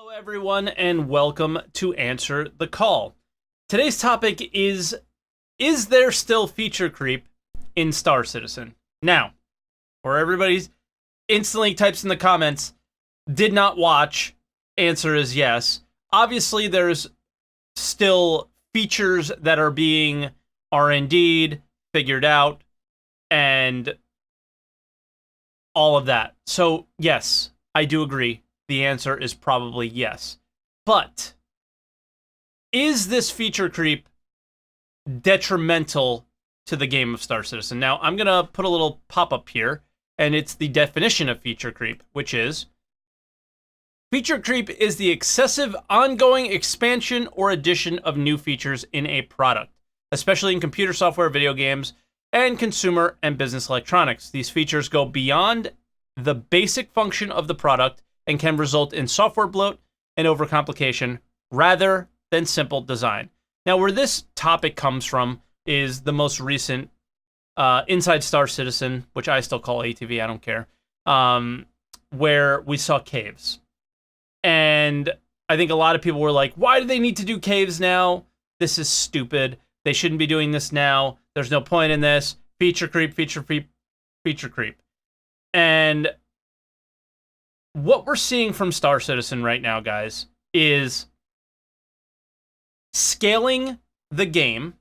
Hello, everyone, and welcome to Answer the Call. Today's topic is there still feature creep in Star Citizen? Now, where everybody instantly types in the comments, did not watch, answer is yes. Obviously, there's still features that are being R&D'd, figured out, and all of that. So, yes, I do agree. The answer is probably yes. But is this feature creep detrimental to the game of Star Citizen? Now, I'm going to put a little pop-up here, and it's the definition of feature creep, which is feature creep is the excessive ongoing expansion or addition of new features in a product, especially in computer software, video games, and consumer and business electronics. These features go beyond the basic function of the product and can result in software bloat and overcomplication rather than simple design. Now, where this topic comes from is the most recent Inside Star Citizen, which I still call ATV, I don't care, where we saw caves. And I think a lot of people were like, why do they need to do caves now? This is stupid. They shouldn't be doing this now. There's no point in this. Feature creep, feature creep, feature creep. And what we're seeing from Star Citizen right now, guys, is scaling the game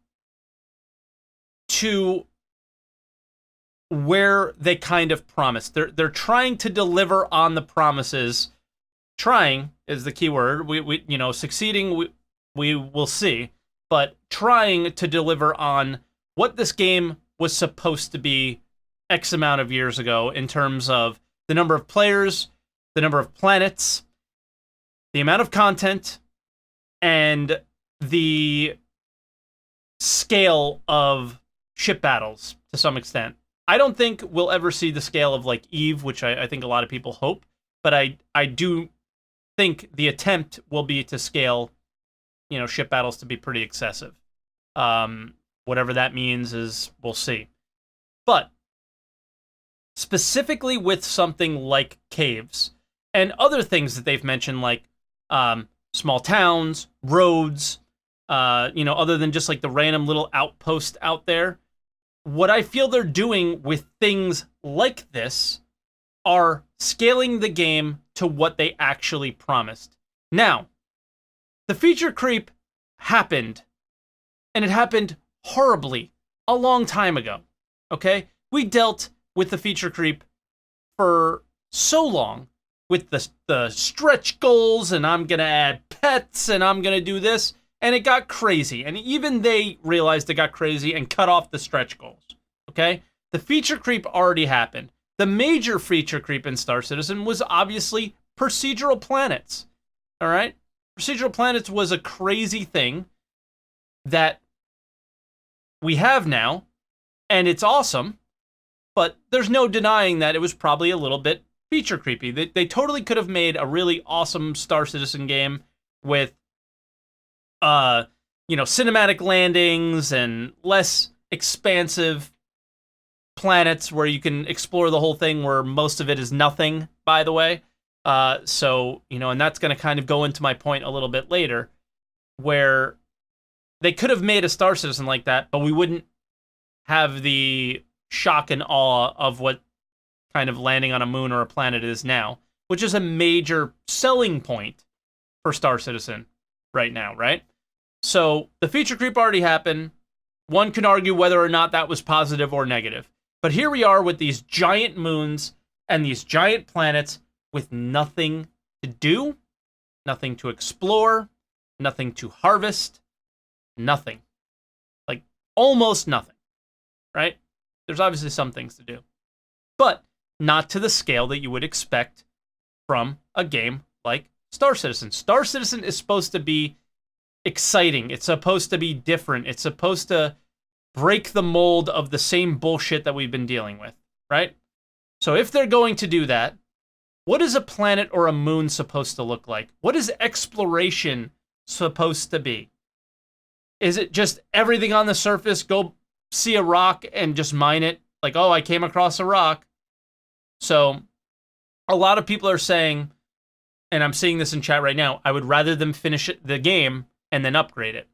to where they kind of promised. They're trying to deliver on the promises. Trying is the key word. We succeeding, we will see. But trying to deliver on what this game was supposed to be X amount of years ago in terms of the number of players, the number of planets, the amount of content, and the scale of ship battles to some extent. I don't think we'll ever see the scale of like EVE, which I think a lot of people hope, but I do think the attempt will be to scale, ship battles to be pretty excessive. Whatever that means is we'll see. But specifically with something like caves, and other things that they've mentioned, like small towns, roads, other than just like the random little outpost out there. What I feel they're doing with things like this are scaling the game to what they actually promised. Now, the feature creep happened, and it happened horribly a long time ago, okay? We dealt with the feature creep for so long, with the stretch goals, and I'm going to add pets, and I'm going to do this, and it got crazy. And even they realized it got crazy and cut off the stretch goals, okay? The feature creep already happened. The major feature creep in Star Citizen was obviously procedural planets, all right? Procedural planets was a crazy thing that we have now, and it's awesome, but there's no denying that it was probably a little bit feature creepy. They totally could have made a really awesome Star Citizen game with, cinematic landings and less expansive planets where you can explore the whole thing, where most of it is nothing, by the way. And that's going to kind of go into my point a little bit later, where they could have made a Star Citizen like that, but we wouldn't have the shock and awe of what kind of landing on a moon or a planet is now, which is a major selling point for Star Citizen right now, right? So the feature creep already happened. One can argue whether or not that was positive or negative. But here we are with these giant moons and these giant planets with nothing to do, nothing to explore, nothing to harvest, nothing. Like, almost nothing, right? There's obviously some things to do, but not to the scale that you would expect from a game like Star Citizen. Star Citizen is supposed to be exciting. It's supposed to be different. It's supposed to break the mold of the same bullshit that we've been dealing with, right? So if they're going to do that, what is a planet or a moon supposed to look like? What is exploration supposed to be? Is it just everything on the surface, go see a rock and just mine it? Like, oh, I came across a rock. So a lot of people are saying, and I'm seeing this in chat right now, I would rather them finish the game and then upgrade it.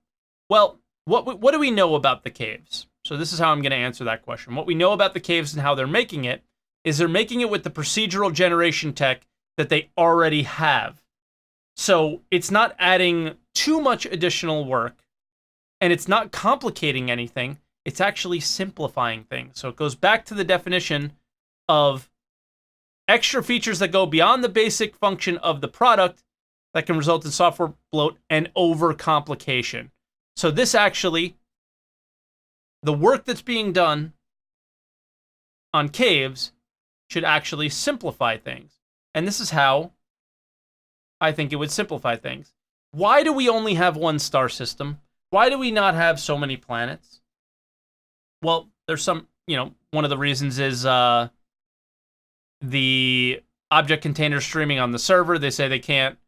Well, what do we know about the caves? So this is how I'm going to answer that question. What we know about the caves and how they're making it is they're making it with the procedural generation tech that they already have. So it's not adding too much additional work, and it's not complicating anything. It's actually simplifying things. So it goes back to the definition of extra features that go beyond the basic function of the product that can result in software bloat and overcomplication. So this actually, the work that's being done on caves should actually simplify things. And this is how I think it would simplify things. Why do we only have one star system? Why do we not have so many planets? Well, there's some, one of the reasons is the object container streaming on the server. They say they can't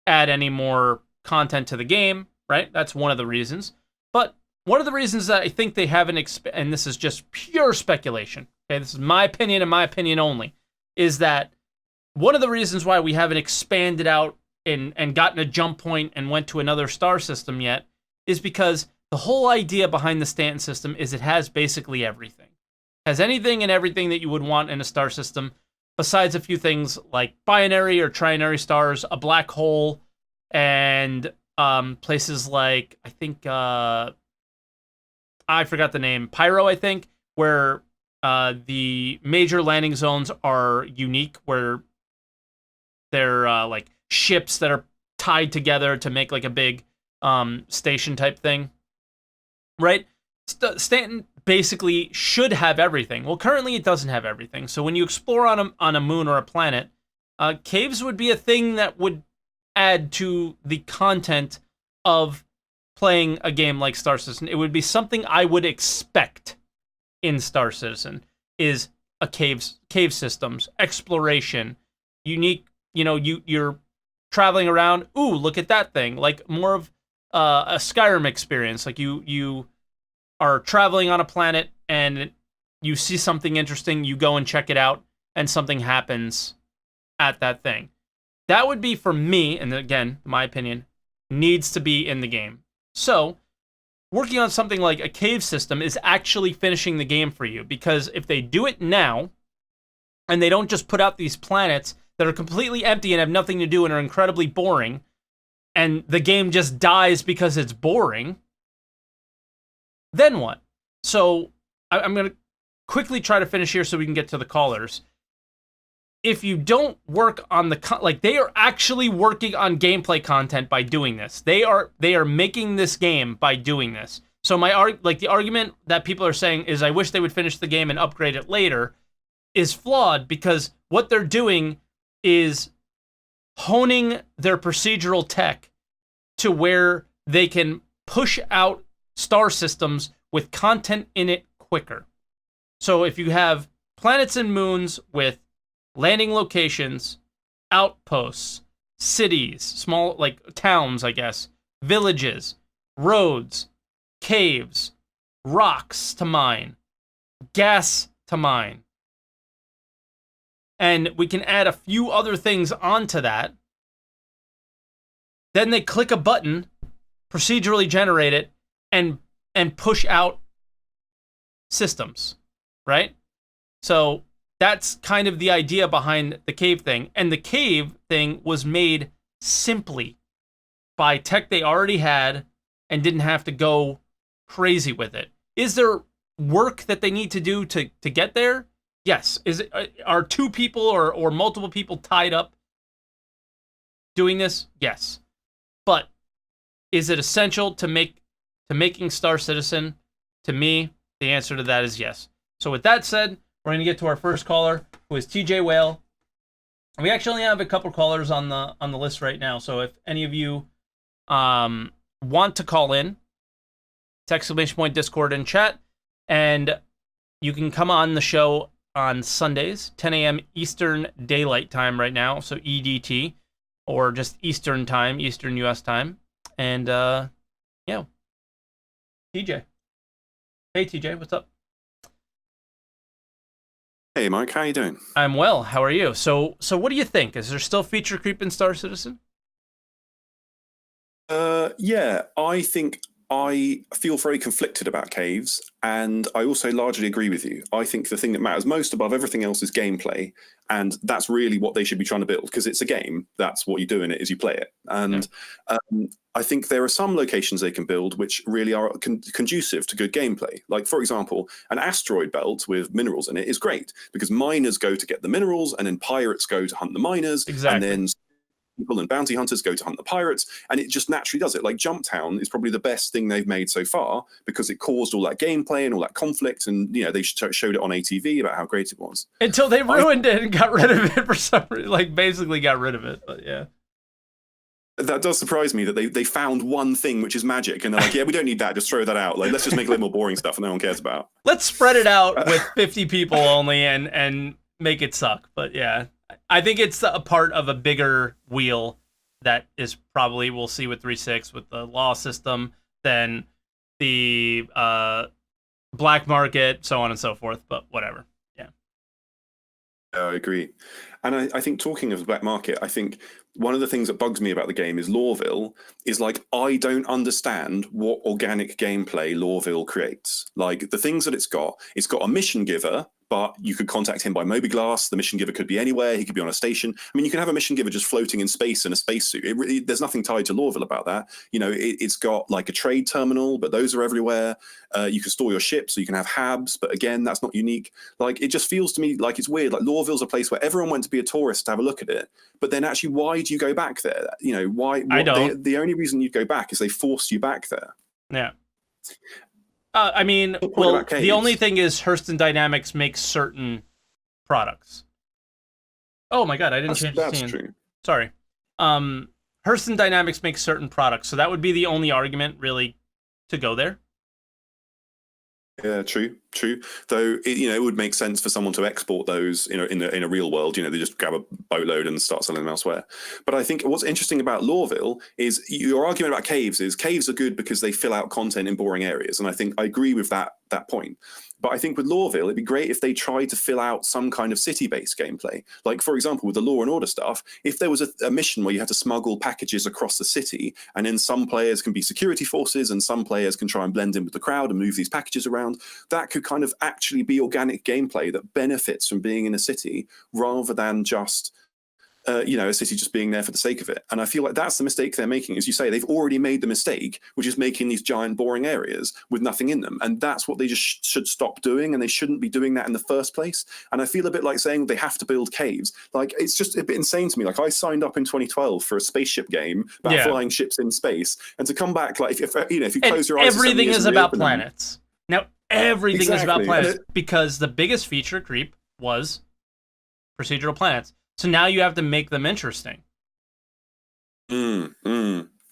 add any more content to the game, right? That's one of the reasons. But one of the reasons that I think they haven't, and this is just pure speculation, okay, this is my opinion and my opinion only, is that one of the reasons why we haven't expanded out and gotten a jump point and went to another star system yet is because the whole idea behind the Stanton system is it has basically everything. It has anything and everything that you would want in a star system, besides a few things like binary or trinary stars, a black hole, and places like, I think, I forgot the name, Pyro, I think, where the major landing zones are unique, where they're like ships that are tied together to make like a big station type thing, right? Stanton basically should have everything. Well, currently it doesn't have everything. So when you explore on a moon or a planet, caves would be a thing that would add to the content of playing a game like Star Citizen. It would be something I would expect in Star Citizen, is a cave systems, exploration, unique, you're traveling around, ooh, look at that thing, like more of a Skyrim experience. Like you are traveling on a planet and you see something interesting, you go and check it out, and something happens at that thing. That would be, for me, and again, my opinion, needs to be in the game. So, working on something like a cave system is actually finishing the game for you, because if they do it now, and they don't just put out these planets that are completely empty and have nothing to do and are incredibly boring, and the game just dies because it's boring, then what? So, I'm going to quickly try to finish here so we can get to the callers. If you don't work on the they are actually working on gameplay content by doing this. They are making this game by doing this. So the argument that people are saying is, I wish they would finish the game and upgrade it later, is flawed, because what they're doing is honing their procedural tech to where they can push out star systems with content in it quicker. So if you have planets and moons with landing locations, outposts, cities, small, like towns, I guess, villages, roads, caves, rocks to mine, gas to mine, and we can add a few other things onto that, then they click a button, procedurally generate it, and push out systems, right? So that's kind of the idea behind the cave thing. And the cave thing was made simply by tech they already had and didn't have to go crazy with it. Is there work that they need to do to get there? Yes. Are two people or multiple people tied up doing this? Yes. But is it essential to making Star Citizen? To me, the answer to that is yes. So with that said, we're going to get to our first caller, who is TJWhale. We actually have a couple callers on the list right now. So if any of you want to call in, text !Discord and chat, and you can come on the show on Sundays, 10 a.m. Eastern Daylight Time right now, so EDT, or just Eastern Time, Eastern U.S. Time. And, TJ. Hey, TJ, what's up? Hey Mike, how you doing? I'm well. How are you? So what do you think? Is there still feature creep in Star Citizen? Yeah, I think I feel very conflicted about caves, and I also largely agree with you. I think the thing that matters most above everything else is gameplay, and that's really what they should be trying to build because it's a game. That's what you do in it is you play it, Yeah. and I think there are some locations they can build which really are conducive to good gameplay. Like for example, an asteroid belt with minerals in it is great because miners go to get the minerals, and then pirates go to hunt the miners, and Exactly. then people and bounty hunters go to hunt the pirates, and it just naturally does it. Like Jumptown is probably the best thing they've made so far because it caused all that gameplay and all that conflict, and they showed it on ATV about how great it was. Until they I ruined it and got rid of it for some reason, like basically got rid of it. But yeah. That does surprise me that they found one thing which is magic, and they're like, yeah, we don't need that, just throw that out. Like, let's just make a little more boring stuff that no one cares about. Let's spread it out with 50 people only and make it suck. But yeah, I think it's a part of a bigger wheel that is probably we'll see with 3.6 with the law system, then the black market, so on and so forth. But whatever. Yeah. I agree. And I think talking of the black market, I think one of the things that bugs me about the game is Lawville is like, I don't understand what organic gameplay Lawville creates. Like the things that it's got a mission giver, but you could contact him by mobiGlas. The mission giver could be anywhere. He could be on a station. I mean, you can have a mission giver just floating in space in a spacesuit. There's nothing tied to Lawville about that. It's got like a trade terminal, but those are everywhere. You can store your ship, so you can have habs, but again, that's not unique. Like, it just feels to me like it's weird. Like Lawville's a place where everyone went to be a tourist to have a look at it, but then actually, why do you go back there? Why? I don't. The only reason you go back is they forced you back there. Yeah. I mean, The point well, about the only caves. thing is Hurston Dynamics makes certain products. Oh my god, I didn't change the That's scene. true. Sorry. Hurston Dynamics makes certain products, so that would be the only argument really to go there. Yeah, true. Though it would make sense for someone to export those, in a real world. They just grab a boatload and start selling them elsewhere. But I think what's interesting about Lawville is your argument about caves is caves are good because they fill out content in boring areas, and I think I agree with that point. But I think with Lawville, it'd be great if they tried to fill out some kind of city-based gameplay. Like, for example, with the Law and Order stuff, if there was a mission where you had to smuggle packages across the city, and then some players can be security forces and some players can try and blend in with the crowd and move these packages around, that could kind of actually be organic gameplay that benefits from being in a city rather than just a city just being there for the sake of it. And I feel like that's the mistake they're making. As you say, they've already made the mistake, which is making these giant boring areas with nothing in them. And that's what they just should stop doing. And they shouldn't be doing that in the first place. And I feel a bit like saying they have to build caves. Like, it's just a bit insane to me. Like, I signed up in 2012 for a spaceship game about Yeah. flying ships in space. And to come back, like, if you And close your eyes for 7 everything years is and about reopen them. planets. Now, everything is about Exactly. planets because the biggest feature creep was procedural planets. So now you have to make them interesting.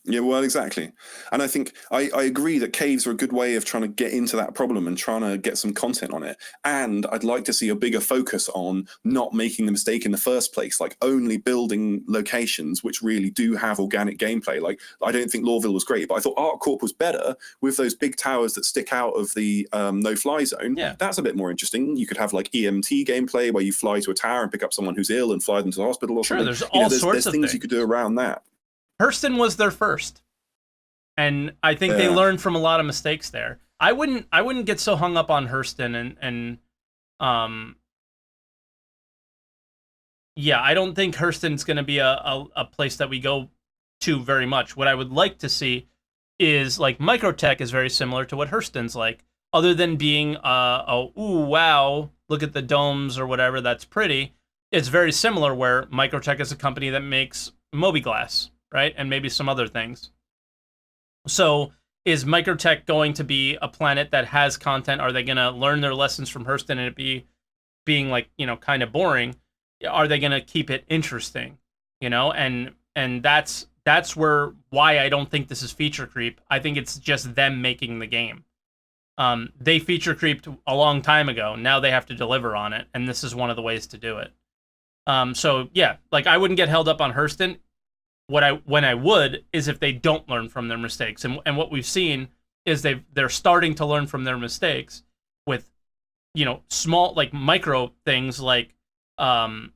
Yeah, well, exactly. And I think I agree that caves are a good way of trying to get into that problem and trying to get some content on it. And I'd like to see a bigger focus on not making the mistake in the first place, like only building locations which really do have organic gameplay. Like, I don't think Lawville was great, but I thought ArcCorp was better with those big towers that stick out of the no-fly zone. Yeah. That's a bit more interesting. You could have like EMT gameplay where you fly to a tower and pick up someone who's ill and fly them to the hospital or Sure, something. there's all sorts There's of things you could do around that. Hurston was their first, and I think they Yeah. learned from a lot of mistakes there. I wouldn't get so hung up on Hurston and um yeah, I don't think Hurston's going to be a place that we go to very much. What I would like to see is like Microtech is very similar to what Hurston's like, other than being ooh wow, look at the domes or whatever, that's pretty. It's very similar where Microtech is a company that makes mobiGlas, right? And maybe some other things. So is Microtech going to be a planet that has content? Are they going to learn their lessons from Hurston and it being like, kind of boring? Are they going to keep it interesting? And that's why I don't think this is feature creep. I think it's just them making the game. They feature creeped a long time ago. Now they have to deliver on it, and this is one of the ways to do it. So yeah, like I wouldn't get held up on Hurston. When I would is if they don't learn from their mistakes, and what we've seen is they're starting to learn from their mistakes with small, like micro things like ArcCorp.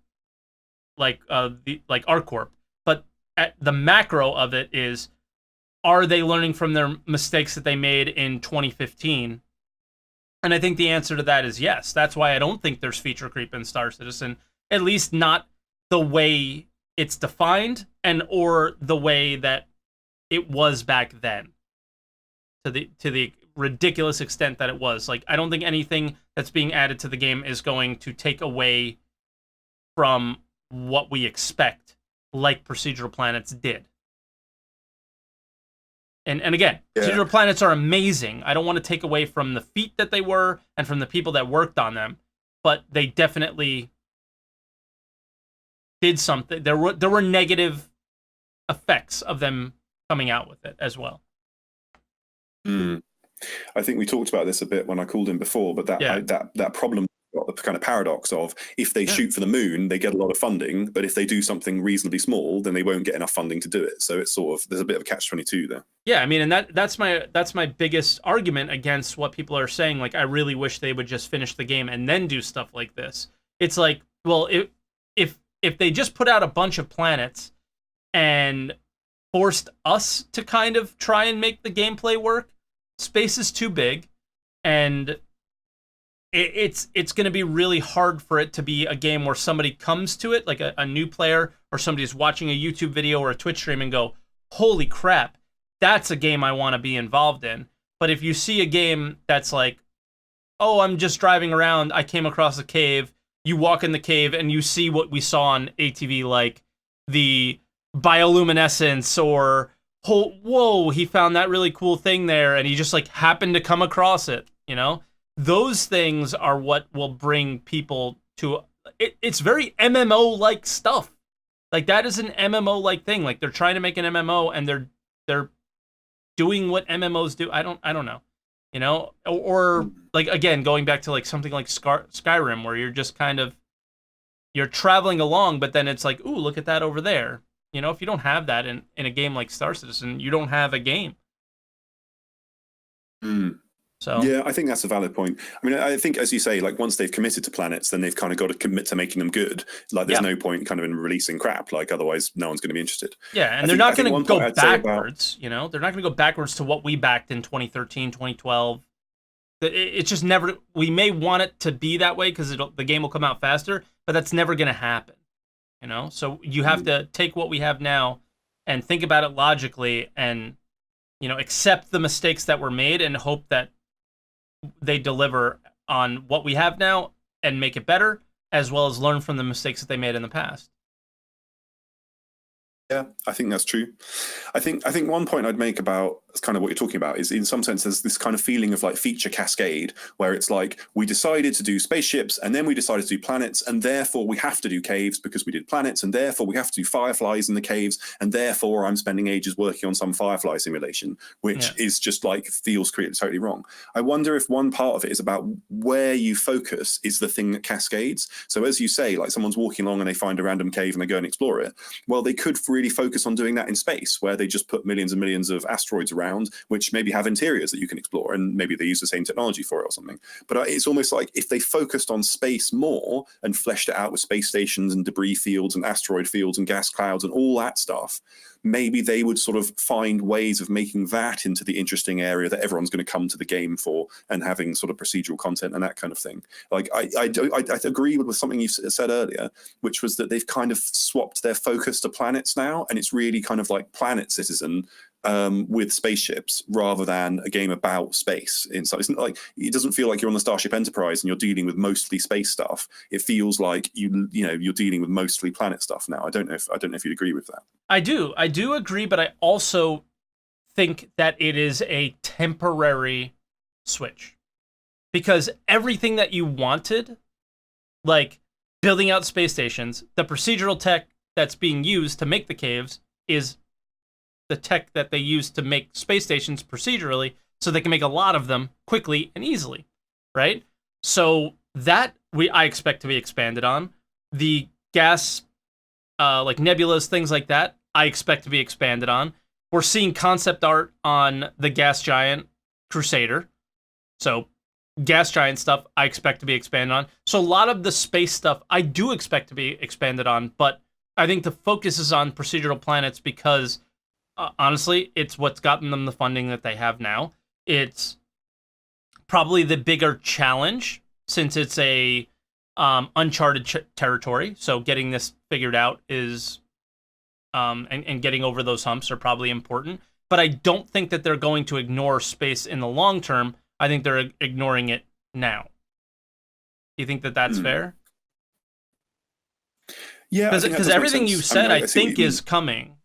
But at the macro of it is, are they learning from their mistakes that they made in 2015? And I think the answer to that is yes. That's why I don't think there's feature creep in Star Citizen, at least not the way it's defined or the way that it was back then, to the ridiculous extent that it was. Like, I don't think anything that's being added to the game is going to take away from what we expect, like procedural planets did. And again, procedural planets are amazing. I don't want to take away from the feat that they were and from the people that worked on them, but they definitely did something. There were negative effects of them coming out with it as well. I think we talked about this a bit when I called in before, but that problem got the kind of paradox of, if they shoot for the moon, they get a lot of funding, but if they do something reasonably small, then they won't get enough funding to do it. So it's sort of, there's a bit of a catch-22 there. Yeah, I mean, and that's my biggest argument against what people are saying. Like, I really wish they would just finish the game and then do stuff like this. It's like, well, if they just put out a bunch of planets and forced us to kind of try and make the gameplay work, space is too big, and it's going to be really hard for it to be a game where somebody comes to it, like a new player or somebody's watching a YouTube video or a Twitch stream and go, holy crap, that's a game I want to be involved in. But if you see a game that's like, oh, I'm just driving around, I came across a cave, you walk in the cave and you see what we saw on ATV, like the bioluminescence, or whoa, he found that really cool thing there and he just like happened to come across it, those things are what will bring people to it. It's very MMO-like stuff. Like, that is an MMO-like thing. Like, they're trying to make an MMO and they're doing what MMOs do. I don't know, or like, again, going back to like something like Skyrim, where you're just kind of, you're traveling along, but then it's like, ooh, look at that over there. If you don't have that in a game like Star Citizen, you don't have a game. So yeah, I think that's a valid point. I mean, I think, as you say, like, once they've committed to planets, then they've kind of got to commit to making them good. Like, there's no point kind of in releasing crap. Like, otherwise, no one's going to be interested. Yeah, and they're not going to go backwards. They're not going to go backwards to what we backed in 2013, 2012. It's just never. We may want it to be that way because the game will come out faster, but that's never going to happen. So you have to take what we have now and think about it logically, and accept the mistakes that were made and hope that they deliver on what we have now and make it better, as well as learn from the mistakes that they made in the past. Yeah, I think that's true. I think one point I'd make about kind of what you're talking about is, in some sense, there's this kind of feeling of like feature cascade, where it's like, we decided to do spaceships and then we decided to do planets, and therefore we have to do caves because we did planets, and therefore we have to do fireflies in the caves, and therefore I'm spending ages working on some firefly simulation, which is just like, feels totally wrong. I wonder if one part of it is about where you focus is the thing that cascades. So as you say, like, someone's walking along and they find a random cave and they go and explore it. Well, they could really focus on doing that in space, where they just put millions and millions of asteroids around, which maybe have interiors that you can explore, and maybe they use the same technology for it or something. But it's almost like, if they focused on space more and fleshed it out with space stations and debris fields and asteroid fields and gas clouds and all that stuff, maybe they would sort of find ways of making that into the interesting area that everyone's going to come to the game for, and having sort of procedural content and that kind of thing. Like, I agree with something you said earlier, which was that they've kind of swapped their focus to planets now, and it's really kind of like Planet Citizen with spaceships, rather than a game about space. It's not like, it doesn't feel like you're on the Starship Enterprise and you're dealing with mostly space stuff. It feels like you're dealing with mostly planet stuff now. I don't know if you'd agree with that. I do agree, but I also think that it is a temporary switch, because everything that you wanted, like building out space stations, the procedural tech that's being used to make the caves is the tech that they use to make space stations procedurally, so they can make a lot of them quickly and easily, right? So that I expect to be expanded on. The gas, like nebulas, things like that, I expect to be expanded on. We're seeing concept art on the gas giant Crusader, so gas giant stuff I expect to be expanded on. So a lot of the space stuff I do expect to be expanded on, but I think the focus is on procedural planets because honestly, it's what's gotten them the funding that they have now. It's probably the bigger challenge since it's a uncharted territory. So getting this figured out is and getting over those humps are probably important. But I don't think that they're going to ignore space in the long term. I think they're ignoring it now. Do you think that that's fair? Yeah, because everything you said, I think, is coming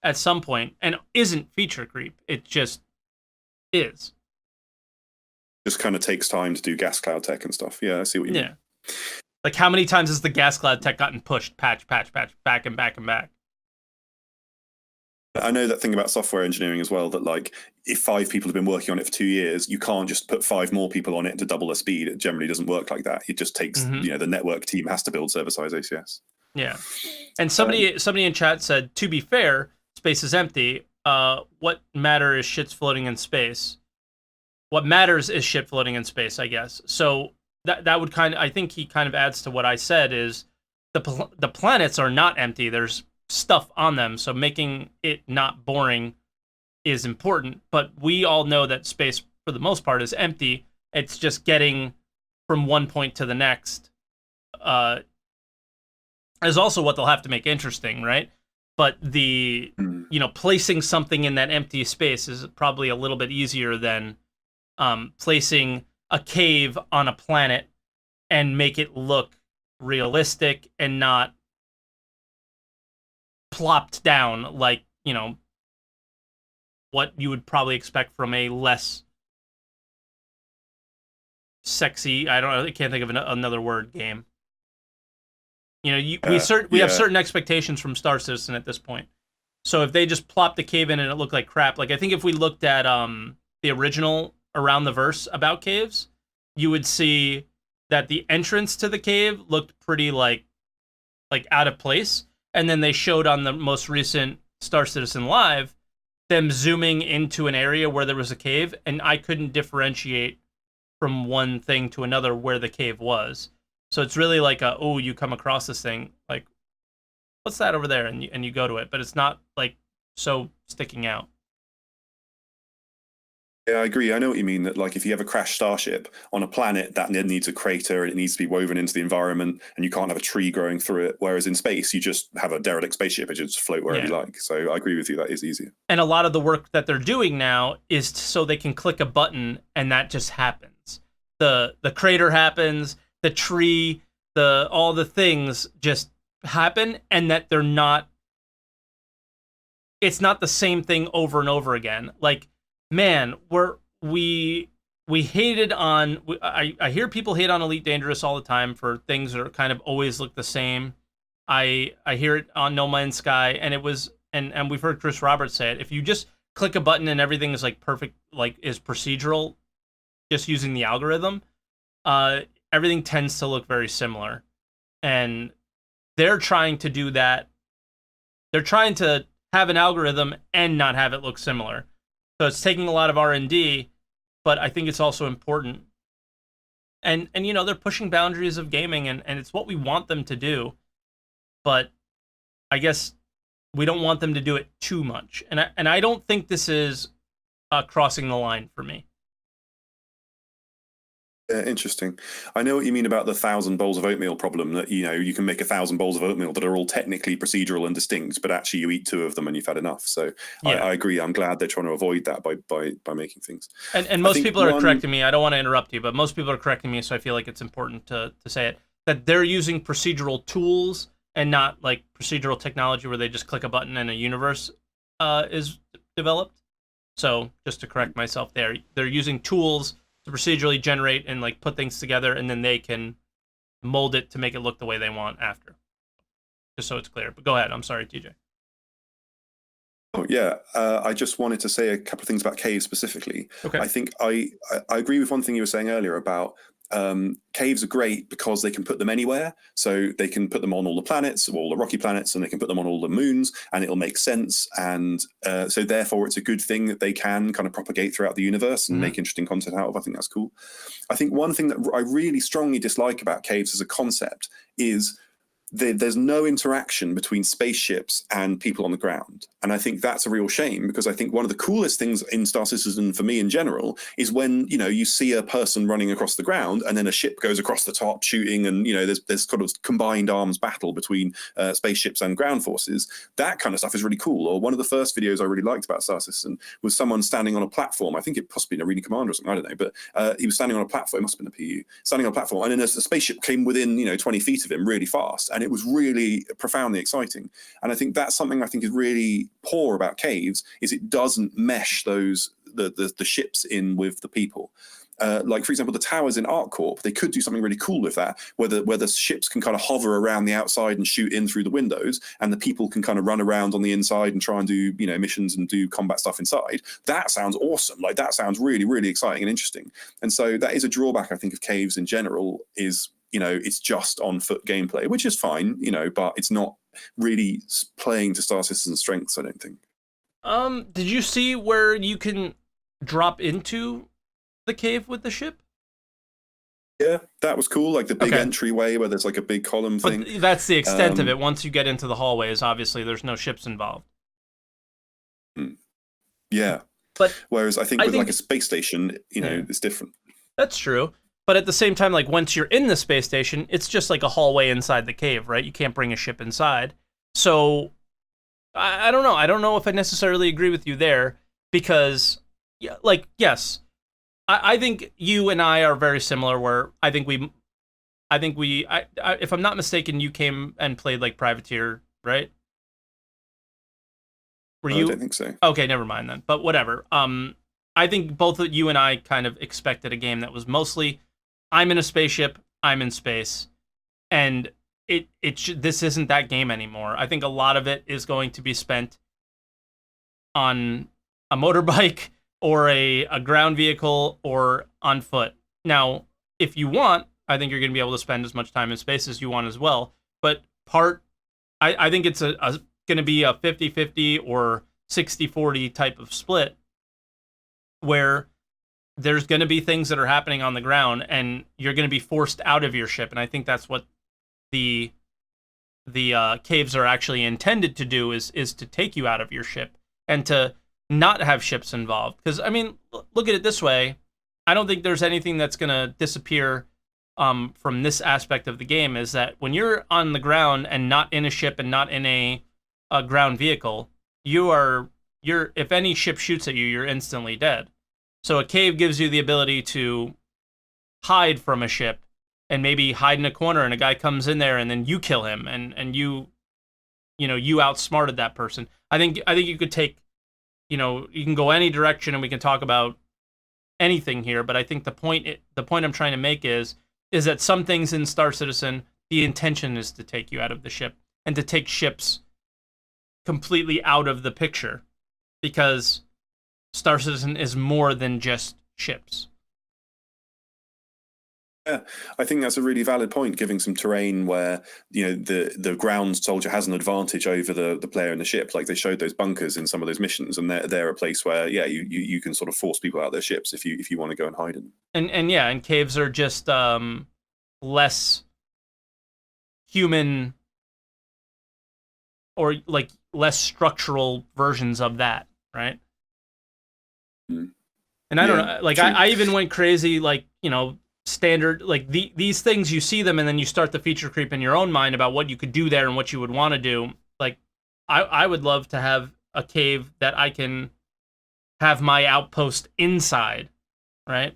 at some point and isn't feature creep. It just is. Just kind of takes time to do gas cloud tech and stuff. Yeah, I see what you mean. Like, how many times has the gas cloud tech gotten pushed, patch, back and back and back? I know that thing about software engineering as well, that like if 5 people have been working on it for 2 years, you can't just put 5 more people on it to double the speed. It generally doesn't work like that. It just takes, the network team has to build server-side ACS. Yeah. And somebody in chat said, to be fair, space is empty. What matter is shit's floating in space. What matters is shit floating in space, I guess. So that would I think he kind of adds to what I said is the planets are not empty. There's stuff on them, so making it not boring is important. But we all know that space, for the most part, is empty. It's just getting from one point to the next is also what they'll have to make interesting, right? But placing something in that empty space is probably a little bit easier than placing a cave on a planet and make it look realistic and not plopped down like, what you would probably expect from a less sexy, I can't think of another word, game. We have certain expectations from Star Citizen at this point. So if they just plopped the cave in and it looked like crap, like I think if we looked at the original Around the Verse about caves, you would see that the entrance to the cave looked pretty like out of place. And then they showed on the most recent Star Citizen Live them zooming into an area where there was a cave, and I couldn't differentiate from one thing to another where the cave was. So it's really like you come across this thing, like, what's that over there? And you go to it, but it's not like so sticking out. Yeah, I agree. I know what you mean, that like if you have a crashed starship on a planet that needs a crater and it needs to be woven into the environment and you can't have a tree growing through it, whereas in space you just have a derelict spaceship and just float wherever you like. So I agree with you, that is easier. And a lot of the work that they're doing now is so they can click a button and that just happens. The crater happens, the tree, all the things just happen, and that it's not the same thing over and over again. Like, man, we hated on. I hear people hate on Elite Dangerous all the time for things that are kind of always look the same. I hear it on No Man's Sky, and it was and we've heard Chris Roberts say it. If you just click a button and everything is like perfect, like is procedural, just using the algorithm, everything tends to look very similar. And they're trying to do that. They're trying to have an algorithm and not have it look similar. So it's taking a lot of R&D, but I think it's also important. And they're pushing boundaries of gaming, and it's what we want them to do. But I guess we don't want them to do it too much. And I don't think this is crossing the line for me. Interesting. I know what you mean about the 1,000 bowls of oatmeal problem, that you can make 1,000 bowls of oatmeal that are all technically procedural and distinct, but actually you eat 2 of them and you've had enough. So yeah. I agree. I'm glad they're trying to avoid that by making things. And most people are correcting me. I don't want to interrupt you, but most people are correcting me, so I feel like it's important to say it, that they're using procedural tools and not like procedural technology where they just click a button and a universe is developed. So just to correct myself there, they're using tools to procedurally generate and like put things together, and then they can mold it to make it look the way they want after. Just so it's clear. But go ahead. I'm sorry, TJ. Oh yeah, I just wanted to say a couple of things about caves specifically. Okay. I think I agree with one thing you were saying earlier about caves are great because they can put them anywhere. So they can put them on all the planets, all the rocky planets, and they can put them on all the moons, and it'll make sense. And so therefore, it's a good thing that they can kind of propagate throughout the universe and make interesting content out of. I think that's cool. I think one thing that I really strongly dislike about caves as a concept is there's no interaction between spaceships and people on the ground. And I think that's a real shame, because I think one of the coolest things in Star Citizen for me in general is when, you see a person running across the ground and then a ship goes across the top shooting, and, there's kind of combined arms battle between spaceships and ground forces. That kind of stuff is really cool. Or one of the first videos I really liked about Star Citizen was someone standing on a platform. I think it possibly in Arena Commander or something, I don't know. But he was standing on a platform, it must have been a PU, standing on a platform, and then a spaceship came within, 20 feet of him really fast. And it was really profoundly exciting. And I think that's something I think is really poor about caves, is it doesn't mesh the ships in with the people. Like, for example, the towers in ArcCorp, they could do something really cool with that, where the ships can kind of hover around the outside and shoot in through the windows, and the people can kind of run around on the inside and try and do, missions and do combat stuff inside. That sounds awesome. Like, that sounds really, really exciting and interesting. And so that is a drawback, I think, of caves in general, is, it's just on foot gameplay, which is fine, but it's not really playing to Star Citizen's strengths, I don't think. Did you see where you can drop into the cave with the ship? Yeah, that was cool. Like the big entryway where there's like a big column thing. But that's the extent of it. Once you get into the hallways, obviously there's no ships involved. Yeah. But whereas I think with like a space station, it's different. That's true. But at the same time, like, once you're in the space station, it's just like a hallway inside the cave, right? You can't bring a ship inside. So I don't know. I don't know if I necessarily agree with you there, because, yes, I think you and I are very similar, where I think if I'm not mistaken, you came and played like Privateer, right? Were you? I don't think so. Okay, never mind then. But whatever. I think both of you and I kind of expected a game that was mostly, I'm in a spaceship, I'm in space, and this isn't that game anymore. I think a lot of it is going to be spent on a motorbike or a ground vehicle or on foot. Now, if you want, I think you're going to be able to spend as much time in space as you want as well. But I think it's going to be a 50-50 or 60-40 type of split, where there's going to be things that are happening on the ground and you're going to be forced out of your ship. And I think that's what the caves are actually intended to do, is to take you out of your ship and to not have ships involved. Because, I mean, look at it this way. I don't think there's anything that's going to disappear from this aspect of the game, is that when you're on the ground and not in a ship and not in a ground vehicle, if any ship shoots at you, you're instantly dead. So a cave gives you the ability to hide from a ship and maybe hide in a corner, and a guy comes in there and then you kill him, and you outsmarted that person. I think you could take, you can go any direction and we can talk about anything here, but I think the point I'm trying to make is that some things in Star Citizen, the intention is to take you out of the ship and to take ships completely out of the picture, because Star Citizen is more than just ships. Yeah, I think that's a really valid point, giving some terrain where, the ground soldier has an advantage over the player in the ship. Like, they showed those bunkers in some of those missions, and they're a place where, you can sort of force people out of their ships if you want to go and hide in them. And caves are just less human, or like less structural versions of that, right? And I don't know, like, I even went crazy, like, standard, like these things, you see them and then you start the feature creep in your own mind about what you could do there and what you would want to do. Like, I would love to have a cave that I can have my outpost inside, right?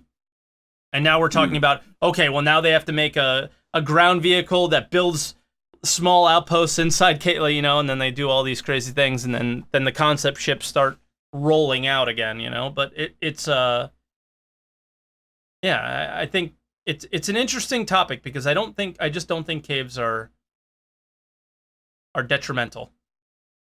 And now we're talking about, okay, well, now they have to make a ground vehicle that builds small outposts inside, and then they do all these crazy things, and then the concept ships start rolling out again, but I think it's an interesting topic, because I just don't think caves are detrimental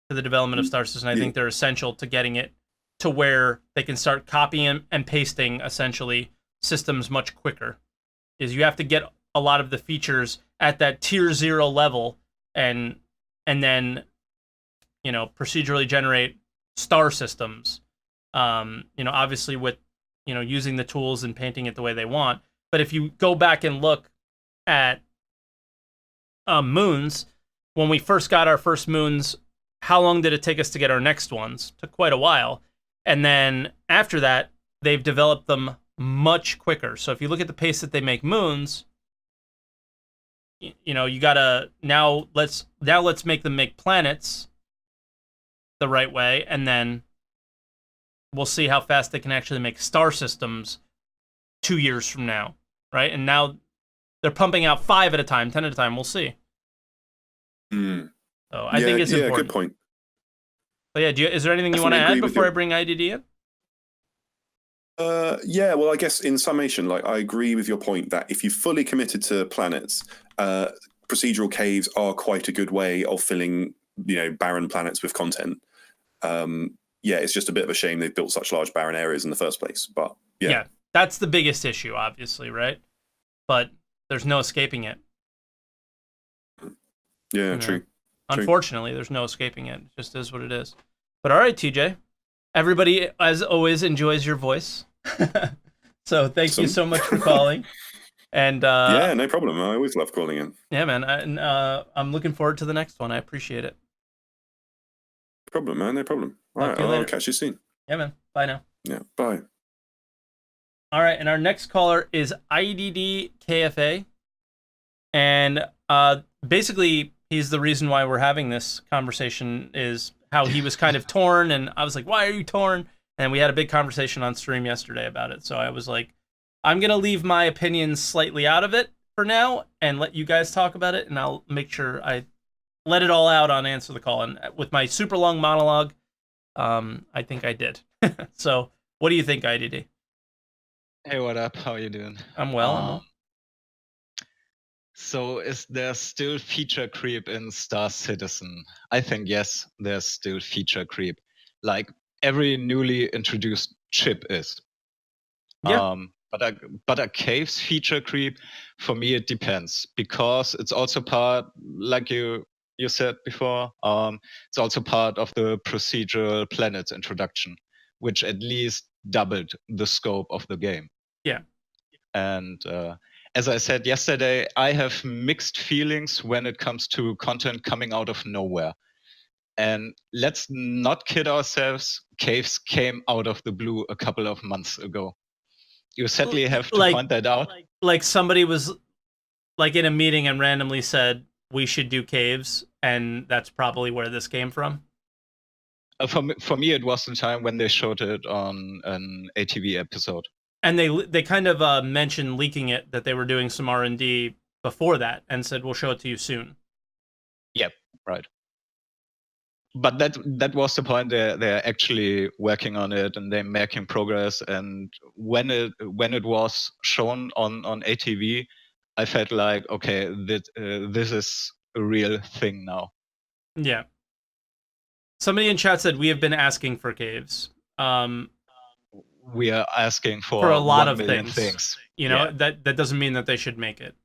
to the development of Star Citizen. I think they're essential to getting it to where they can start copying and pasting essentially systems much quicker, is you have to get a lot of the features at that tier 0 level, and then procedurally generate star systems. Obviously with using the tools and painting it the way they want. But if you go back and look at moons, when we first got our first moons, how long did it take us to get our next ones? It took quite a while. And then after that, they've developed them much quicker. So if you look at the pace that they make moons, you gotta now let's make them make planets the right way, and then we'll see how fast they can actually make star systems 2 years from now, right? And now they're pumping out 5 at a time, 10 at a time. We'll see. So I think it's important. Good point. But yeah, is there anything you want to add before I bring IDD in? Well, I guess in summation, I agree with your point that if you fully committed to planets, procedural caves are quite a good way of filling, barren planets with content. It's just a bit of a shame they've built such large barren areas in the first place. But yeah, that's the biggest issue, obviously, right? But there's no escaping it. Yeah, true. Unfortunately, there's no escaping it. It just is what it is. But all right, TJ. Everybody, as always, enjoys your voice. So thank you so much for calling. And no problem. I always love calling in. Yeah, man. I'm looking forward to the next one. I appreciate it. No problem, man. No problem. All right, I'll catch you soon. Yeah, man. Bye now. Yeah, bye. All right, and our next caller is iddkfa. And basically, he's the reason why we're having this conversation, is how he was kind of torn, and I was like, why are you torn? And we had a big conversation on stream yesterday about it. So I was like, I'm going to leave my opinions slightly out of it for now and let you guys talk about it, and I'll make sure I let it all out on Answer the Call. And with my super long monologue, I think I did. So what do you think, IDD? Hey, what up? How are you doing? I'm well. So is there still feature creep in Star Citizen? I think yes, there's still feature creep. Like every newly introduced chip is. Yeah. But a cave's feature creep, for me, it depends, because it's also part, like you said before, it's also part of the procedural planets introduction, which at least doubled the scope of the game. Yeah. And as I said yesterday, I have mixed feelings when it comes to content coming out of nowhere. And let's not kid ourselves, caves came out of the blue a couple of months ago. You sadly have to point that out. Like somebody was in a meeting and randomly said, we should do caves, and that's probably where this came from? For me, it was the time when they showed it on an ATV episode. And they kind of mentioned leaking it, that they were doing some R&D before that, and said, we'll show it to you soon. Yep, right. But that was the point. They're actually working on it, and they're making progress. And when it was shown on ATV, I felt like, okay, this is a real thing now. Yeah. Somebody in chat said we have been asking for caves. We are asking for a lot of things. That doesn't mean that they should make it.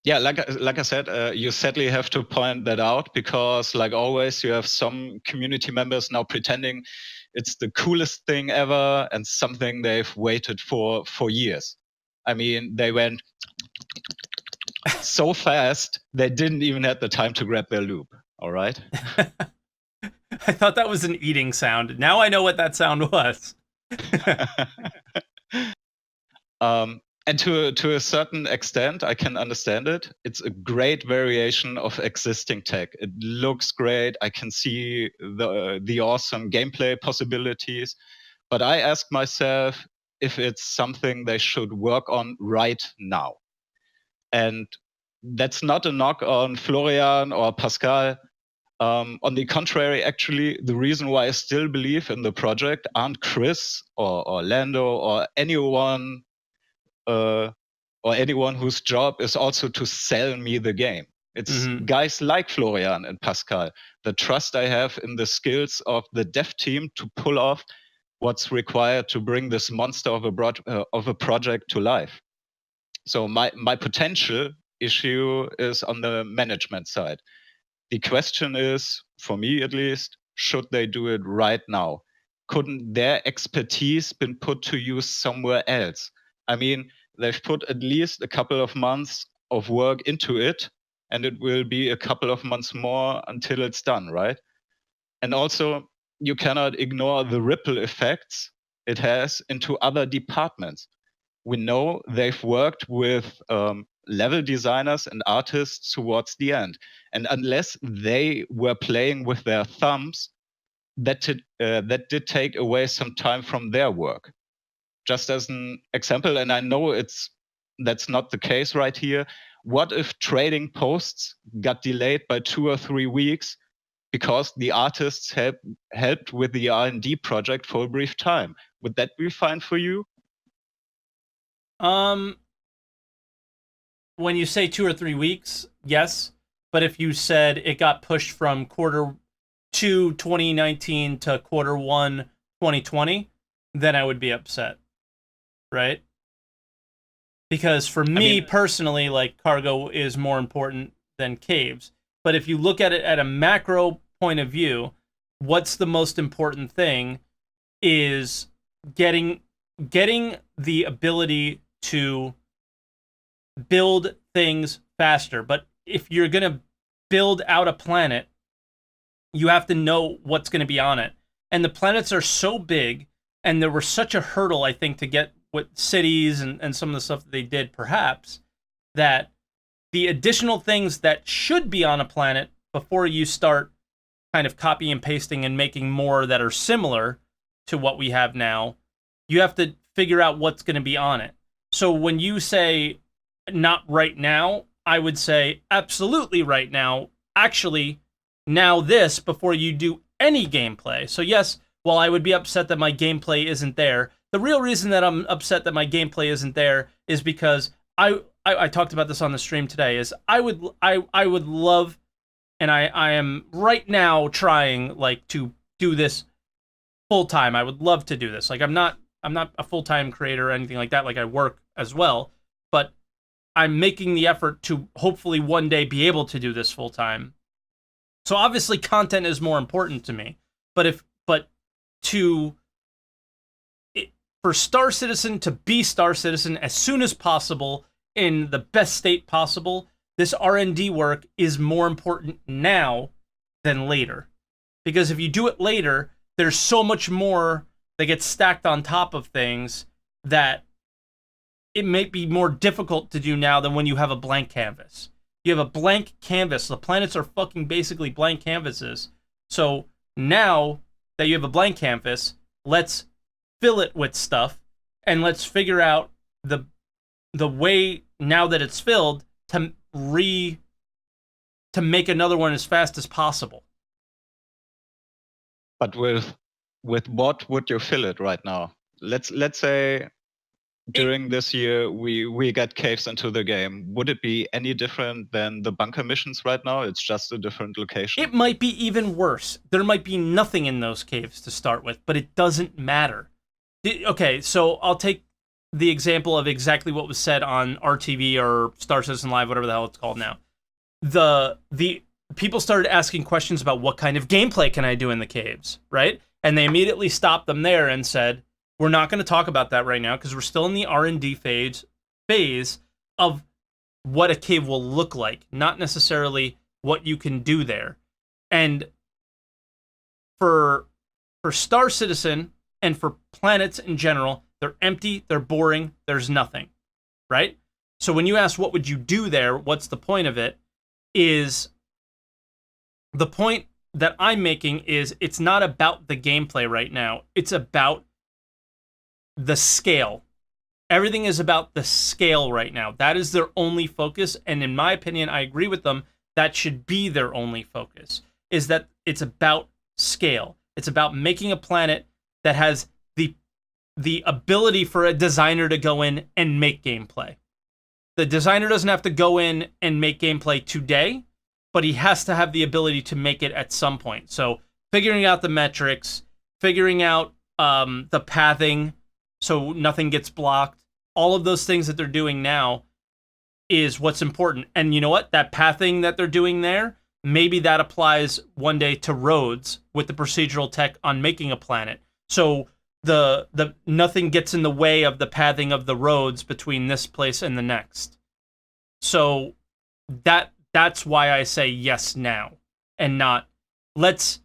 Yeah, like I said, you sadly have to point that out, because like always, you have some community members now pretending it's the coolest thing ever and something they've waited for years. I mean, they went so fast, they didn't even have the time to grab their loop. All right. I thought that was an eating sound. Now I know what that sound was. And to a certain extent, I can understand it. It's a great variation of existing tech. It looks great. I can see the awesome gameplay possibilities. But I ask myself if it's something they should work on right now. And that's not a knock on Florian or Pascal. On the contrary, actually, the reason why I still believe in the project aren't Chris or Lando or anyone whose job is also to sell me the game. It's guys like Florian and Pascal, the trust I have in the skills of the dev team to pull off what's required to bring this monster of a project to life. So my potential issue is on the management side. The question is, for me at least, should they do it right now? Couldn't their expertise been put to use somewhere else? I mean, they've put at least a couple of months of work into it, and it will be a couple of months more until it's done, right? And also, you cannot ignore the ripple effects it has into other departments. We know they've worked with level designers and artists towards the end. And unless they were playing with their thumbs, that did take away some time from their work. Just as an example, and I know that's not the case right here. What if trading posts got delayed by 2 or 3 weeks because the artists helped with the R&D project for a brief time? Would that be fine for you? When you say 2 or 3 weeks, yes. But if you said it got pushed from quarter 2 2019 to quarter 1 2020, then I would be upset, right? Because for me personally, like, cargo is more important than caves. But if you look at it at a macro point of view, what's the most important thing is getting the ability to build things faster. But if you're going to build out a planet, you have to know what's going to be on it. And the planets are so big, and there was such a hurdle, I think, to get what cities and some of the stuff that they did, perhaps, that the additional things that should be on a planet before you start kind of copy and pasting and making more that are similar to what we have now, you have to figure out what's going to be on it. So when you say not right now, I would say absolutely right now. Actually, now this, before you do any gameplay. So yes, while I would be upset that my gameplay isn't there, the real reason that I'm upset that my gameplay isn't there is because I talked about this on the stream today, is I would love, and I am right now trying, like, to do this full time. I would love to do this. Like, I'm not a full-time creator or anything like that. Like, I work as well, but I'm making the effort to hopefully one day be able to do this full time. So obviously content is more important to me. For Star Citizen to be Star Citizen as soon as possible in the best state possible, this R&D work is more important now than later. Because if you do it later, there's so much more that gets stacked on top of things that it may be more difficult to do now than when you have a blank canvas. You have a blank canvas. The planets are fucking basically blank canvases. So now that you have a blank canvas, let's fill it with stuff, and let's figure out the way, now that it's filled, to make another one as fast as possible. But with what would you fill it right now? Let's say during this year we get caves into the game. Would it be any different than the bunker missions right now? It's just a different location. It might be even worse. There might be nothing in those caves to start with, but it doesn't matter. Okay, so I'll take the example of exactly what was said on RTV or Star Citizen Live, whatever the hell it's called now. The people started asking questions about what kind of gameplay can I do in the caves, right? And they immediately stopped them there and said, we're not going to talk about that right now because we're still in the R&D phase of what a cave will look like, not necessarily what you can do there. And for Star Citizen and for planets in general, they're empty, they're boring, there's nothing, right? So when you ask what would you do there, what's the point of it, is the point that I'm making is it's not about the gameplay right now. It's about the scale. Everything is about the scale right now. That is their only focus, and in my opinion, I agree with them, that should be their only focus, is that it's about scale. It's about making a planet that has the ability for a designer to go in and make gameplay. The designer doesn't have to go in and make gameplay today, but he has to have the ability to make it at some point. So figuring out the metrics, figuring out the pathing, so nothing gets blocked. All of those things that they're doing now is what's important. And you know what? That pathing that they're doing there, maybe that applies one day to roads with the procedural tech on making a planet. So the nothing gets in the way of the pathing of the roads between this place and the next. So that's why I say yes now, and not let's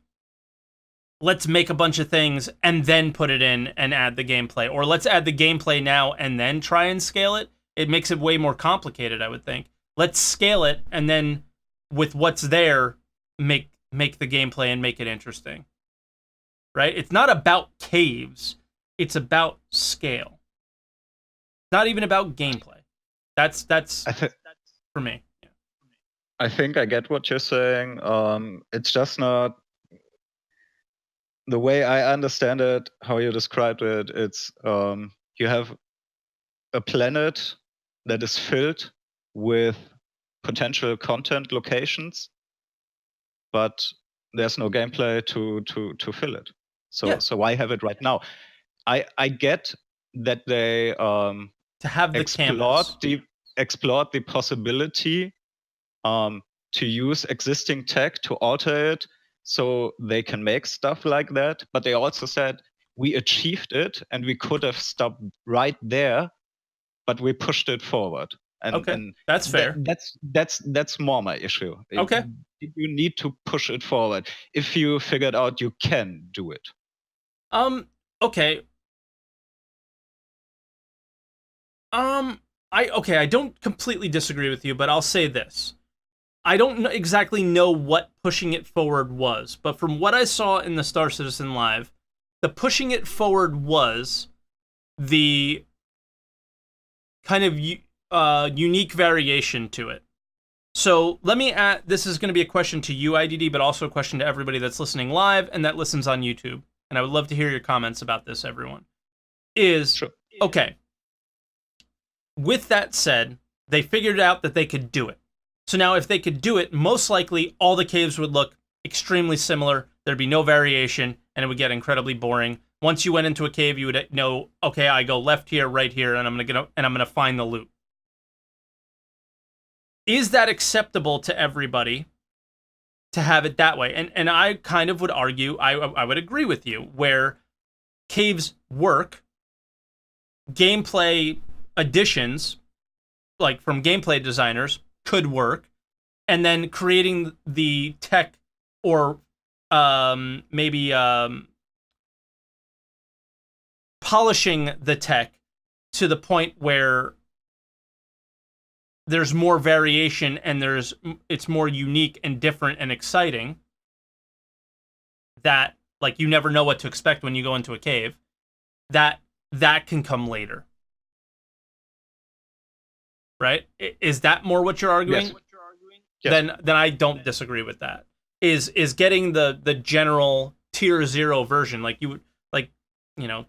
make a bunch of things and then put it in and add the gameplay, or let's add the gameplay now and then try and scale it. It makes it way more complicated, I would think. Let's scale it, and then with what's there, make the gameplay and make it interesting. Right? It's not about caves. It's about scale. Not even about gameplay. That's for me. Yeah. I think I get what you're saying. It's just not the way I understand it, how you described it. It's you have a planet that is filled with potential content locations, but there's no gameplay to fill it. So why have it right now? I get that they to have the explored the possibility to use existing tech to alter it so they can make stuff like that. But they also said we achieved it and we could have stopped right there, but we pushed it forward. And that's fair. That's more my issue. Okay. You need to push it forward if you figured out you can do it. Okay. I don't completely disagree with you, but I'll say this. I don't exactly know what pushing it forward was, but from what I saw in the Star Citizen Live, the pushing it forward was the kind of unique variation to it. So let me add, this is going to be a question to you, IDD, but also a question to everybody that's listening live and that listens on YouTube. And I would love to hear your comments about this, everyone. Sure. Okay. With that said, they figured out that they could do it. So now if they could do it, most likely all the caves would look extremely similar. There'd be no variation, and it would get incredibly boring. Once you went into a cave, you would know, okay, I go left here, right here, and I'm gonna find the loot. Is that acceptable to everybody to have it that way? And I kind of would argue, I would agree with you, where caves work, gameplay additions, like from gameplay designers, could work, and then creating the tech, or maybe polishing the tech to the point where there's more variation and it's more unique and different and exciting, that like you never know what to expect when you go into a cave, that can come later. Right? Is that more what you're arguing? Yes. Then I don't disagree with that. Is getting the general tier 0 version, like you know,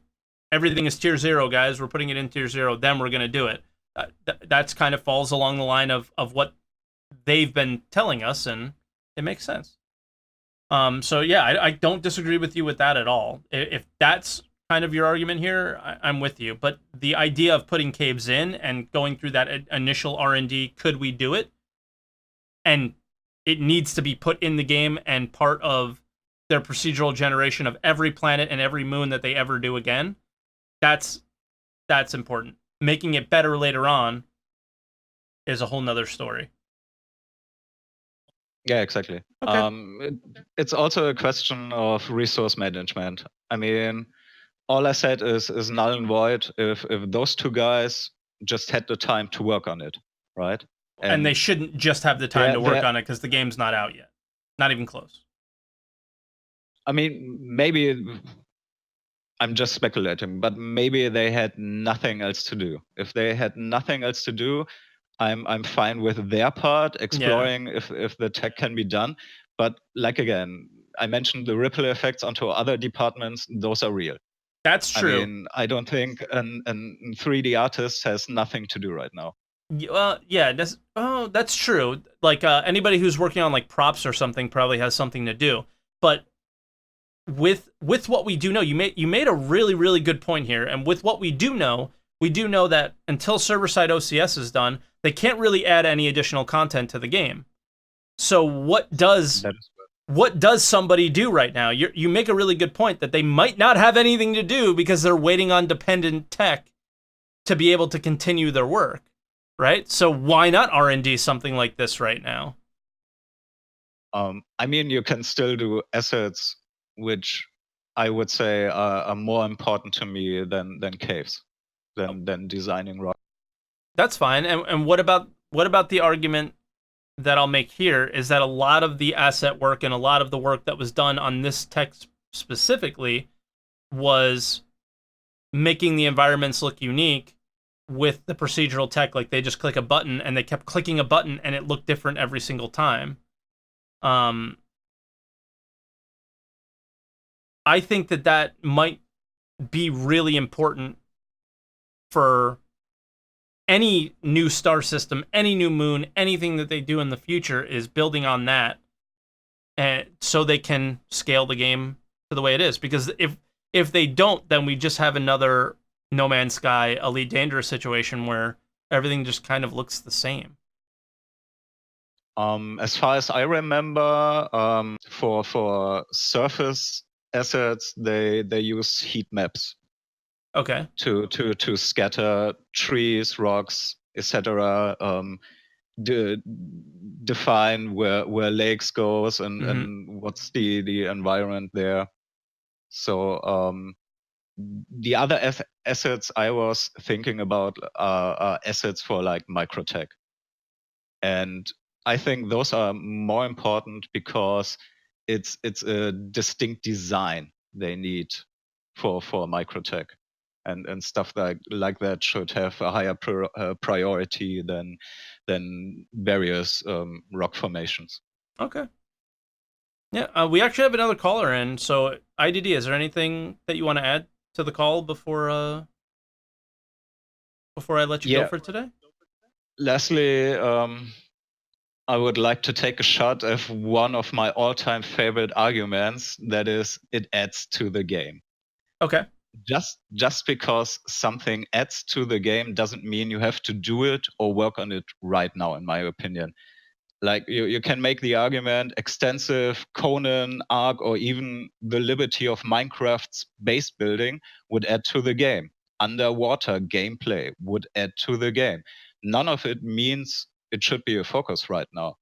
everything is tier 0, guys, we're putting it in tier 0, then we're going to do it. That's kind of falls along the line of what they've been telling us, and it makes sense. So yeah, I don't disagree with you with that at all. If that's kind of your argument here, I'm with you. But the idea of putting caves in and going through that initial R&D, could we do it? And it needs to be put in the game and part of their procedural generation of every planet and every moon that they ever do again. That's important. Making it better later on is a whole nother story. Yeah, exactly. Okay. It's also a question of resource management. I mean, all I said is null and void if those two guys just had the time to work on it, right? And they shouldn't just have the time to work on it because the game's not out yet. Not even close. I mean, maybe I'm just speculating, but maybe they had nothing else to do. If they had nothing else to do, I'm fine with their part, exploring if the tech can be done. But like again, I mentioned the ripple effects onto other departments. Those are real. That's true. I mean, I don't think an 3D artist has nothing to do right now. Yeah, that's true. Like anybody who's working on like props or something probably has something to do. But with what we do know, you made a really, really good point here. And with what we do know that until server-side OCS is done, they can't really add any additional content to the game. So what does somebody do right now? You make a really good point that they might not have anything to do because they're waiting on dependent tech to be able to continue their work, right? So why not R&D something like this right now? I mean, you can still do assets, which I would say are more important to me than caves, than designing rock. That's fine. And what about the argument that I'll make here is that a lot of the asset work and a lot of the work that was done on this tech specifically was making the environments look unique with the procedural tech. Like they just click a button and they kept clicking a button and it looked different every single time. I think that might be really important for any new star system, any new moon, anything that they do in the future is building on that, and so they can scale the game to the way it is. Because if they don't, then we just have another No Man's Sky Elite Dangerous situation where everything just kind of looks the same. As far as I remember, for surface assets, they use heat maps. Okay. To scatter trees, rocks, etc. Define where lakes goes and what's the environment there. So the other assets I was thinking about are assets for like microtech, and I think those are more important because it's a distinct design they need for microtech. And stuff like that should have a higher priority than various rock formations. Okay. Yeah, we actually have another caller in. So, IDD, is there anything that you want to add to the call before I let you go for today? Leslie, I would like to take a shot at one of my all-time favorite arguments. That is, it adds to the game. Okay. Just because something adds to the game doesn't mean you have to do it or work on it right now, in my opinion. Like you can make the argument extensive Conan, Ark, or even the liberty of Minecraft's base building would add to the game. Underwater gameplay would add to the game. None of it means it should be a focus right now.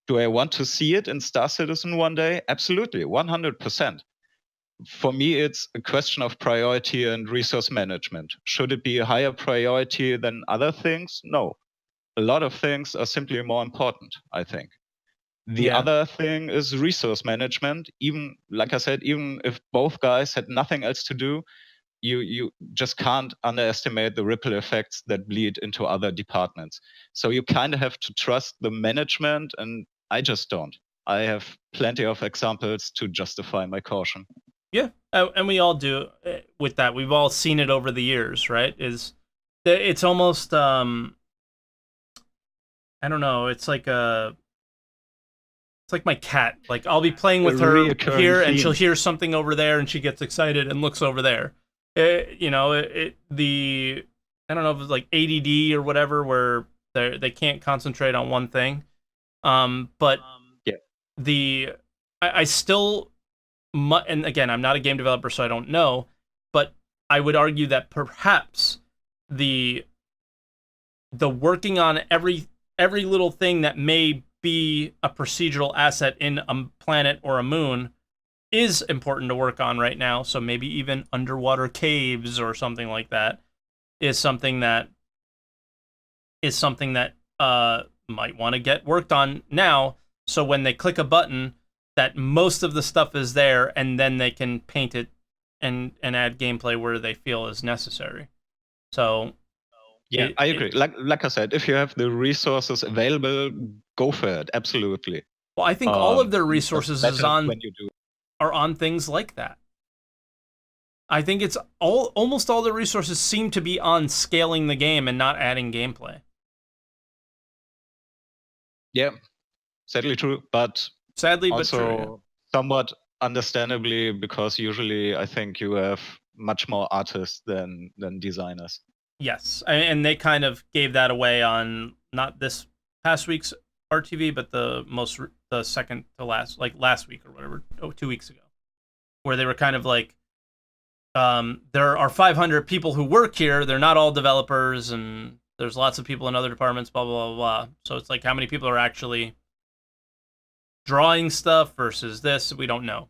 Do I want to see it in Star Citizen one day? Absolutely, 100%. For me, it's a question of priority and resource management. Should it be a higher priority than other things? No. A lot of things are simply more important, I think. The other thing is resource management. Even, like I said, even if both guys had nothing else to do, you just can't underestimate the ripple effects that bleed into other departments. So you kind of have to trust the management, and I just don't. I have plenty of examples to justify my caution. Yeah, and we all do with that. We've all seen it over the years, right? It's almost I don't know. It's like my cat. Like I'll be playing with her here, and she'll hear something over there, and she gets excited and looks over there. I don't know if it's like ADD or whatever, where they can't concentrate on one thing. But I still. And again, I'm not a game developer, so I don't know, but I would argue that perhaps the working on every little thing that may be a procedural asset in a planet or a moon is important to work on right now. So maybe even underwater caves or something like that is something that might want to get worked on now. So when they click a button, that most of the stuff is there, and then they can paint it and add gameplay where they feel is necessary. So, yeah, I agree. Like I said, if you have the resources available, go for it. Absolutely. Well, I think all of their resources are on things like that. I think it's almost all the resources seem to be on scaling the game and not adding gameplay. Yeah, sadly true, but sadly, also but true. Yeah. Somewhat understandably, because usually I think you have much more artists than designers. Yes, and they kind of gave that away on not this past week's RTV, but the second to last, like last week or whatever, 2 weeks ago, where they were kind of like, there are 500 people who work here. They're not all developers, and there's lots of people in other departments, blah, blah, blah, blah. So it's like, how many people are actually drawing stuff versus this? We don't know.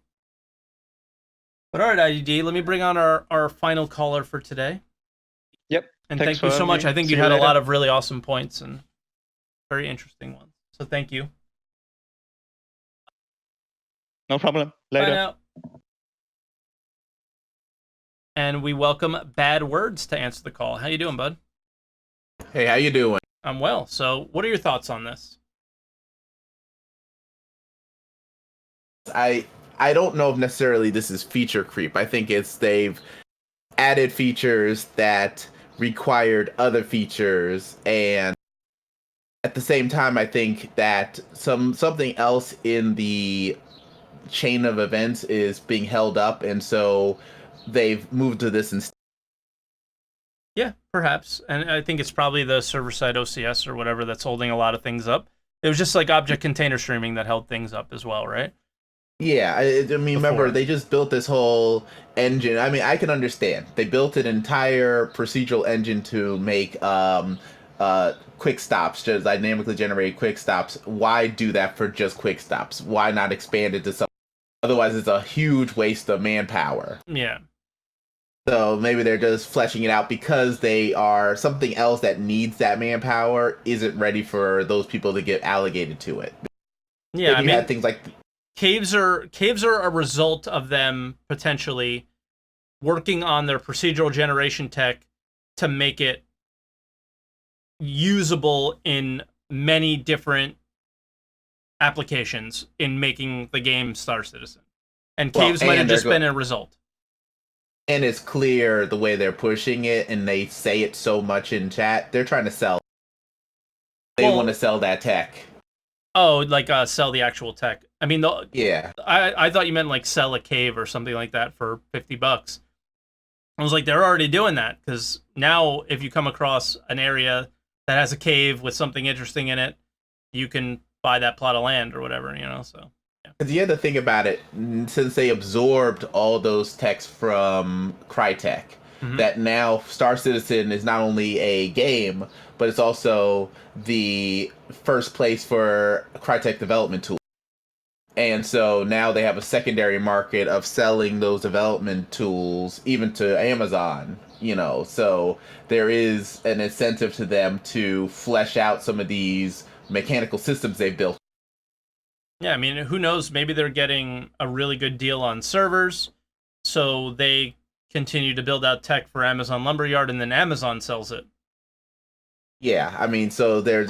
But all right, IDD, let me bring on our final caller for today. Yep. And Thanks thank you for so much. having me. I think See you you had a later. lot of really awesome points and very interesting ones. So thank you. No problem. Bye Later. now. And we welcome BadWords to answer the call. How you doing, bud? Hey, how you doing? I'm well. So what are your thoughts on this? I don't know if necessarily this is feature creep. I think it's they've added features that required other features, and at the same time I think that something else in the chain of events is being held up, and so they've moved to this instead. Yeah, perhaps. And I think it's probably the server-side OCS or whatever that's holding a lot of things up. It was just like object container streaming that held things up as well, right? Yeah, I mean, remember, they just built this whole engine. I mean, I can understand. They built an entire procedural engine to make quick stops, just dynamically generate quick stops. Why do that for just quick stops? Why not expand it to something? Otherwise, it's a huge waste of manpower. Yeah. So maybe they're just fleshing it out because they are something else that needs that manpower isn't ready for those people to get allocated to it. Yeah, I mean, had things like caves are a result of them potentially working on their procedural generation tech to make it usable in many different applications in making the game Star Citizen. And caves might have just been a result. And it's clear the way they're pushing it, and they say it so much in chat. They're trying to sell. They want to sell that tech. Oh, like sell the actual tech. I mean, yeah. I thought you meant like sell a cave or something like that for $50. I was like, they're already doing that, because now if you come across an area that has a cave with something interesting in it, you can buy that plot of land or whatever, you know. So yeah. Because you have to think about it, since they absorbed all those techs from Crytek, that now Star Citizen is not only a game, but it's also the first place for Crytek development tools. And so now they have a secondary market of selling those development tools even to Amazon, you know. So there is an incentive to them to flesh out some of these mechanical systems they built. Yeah, I mean, who knows? Maybe they're getting a really good deal on servers, so they continue to build out tech for Amazon Lumberyard, and then Amazon sells it. Yeah, I mean, so there's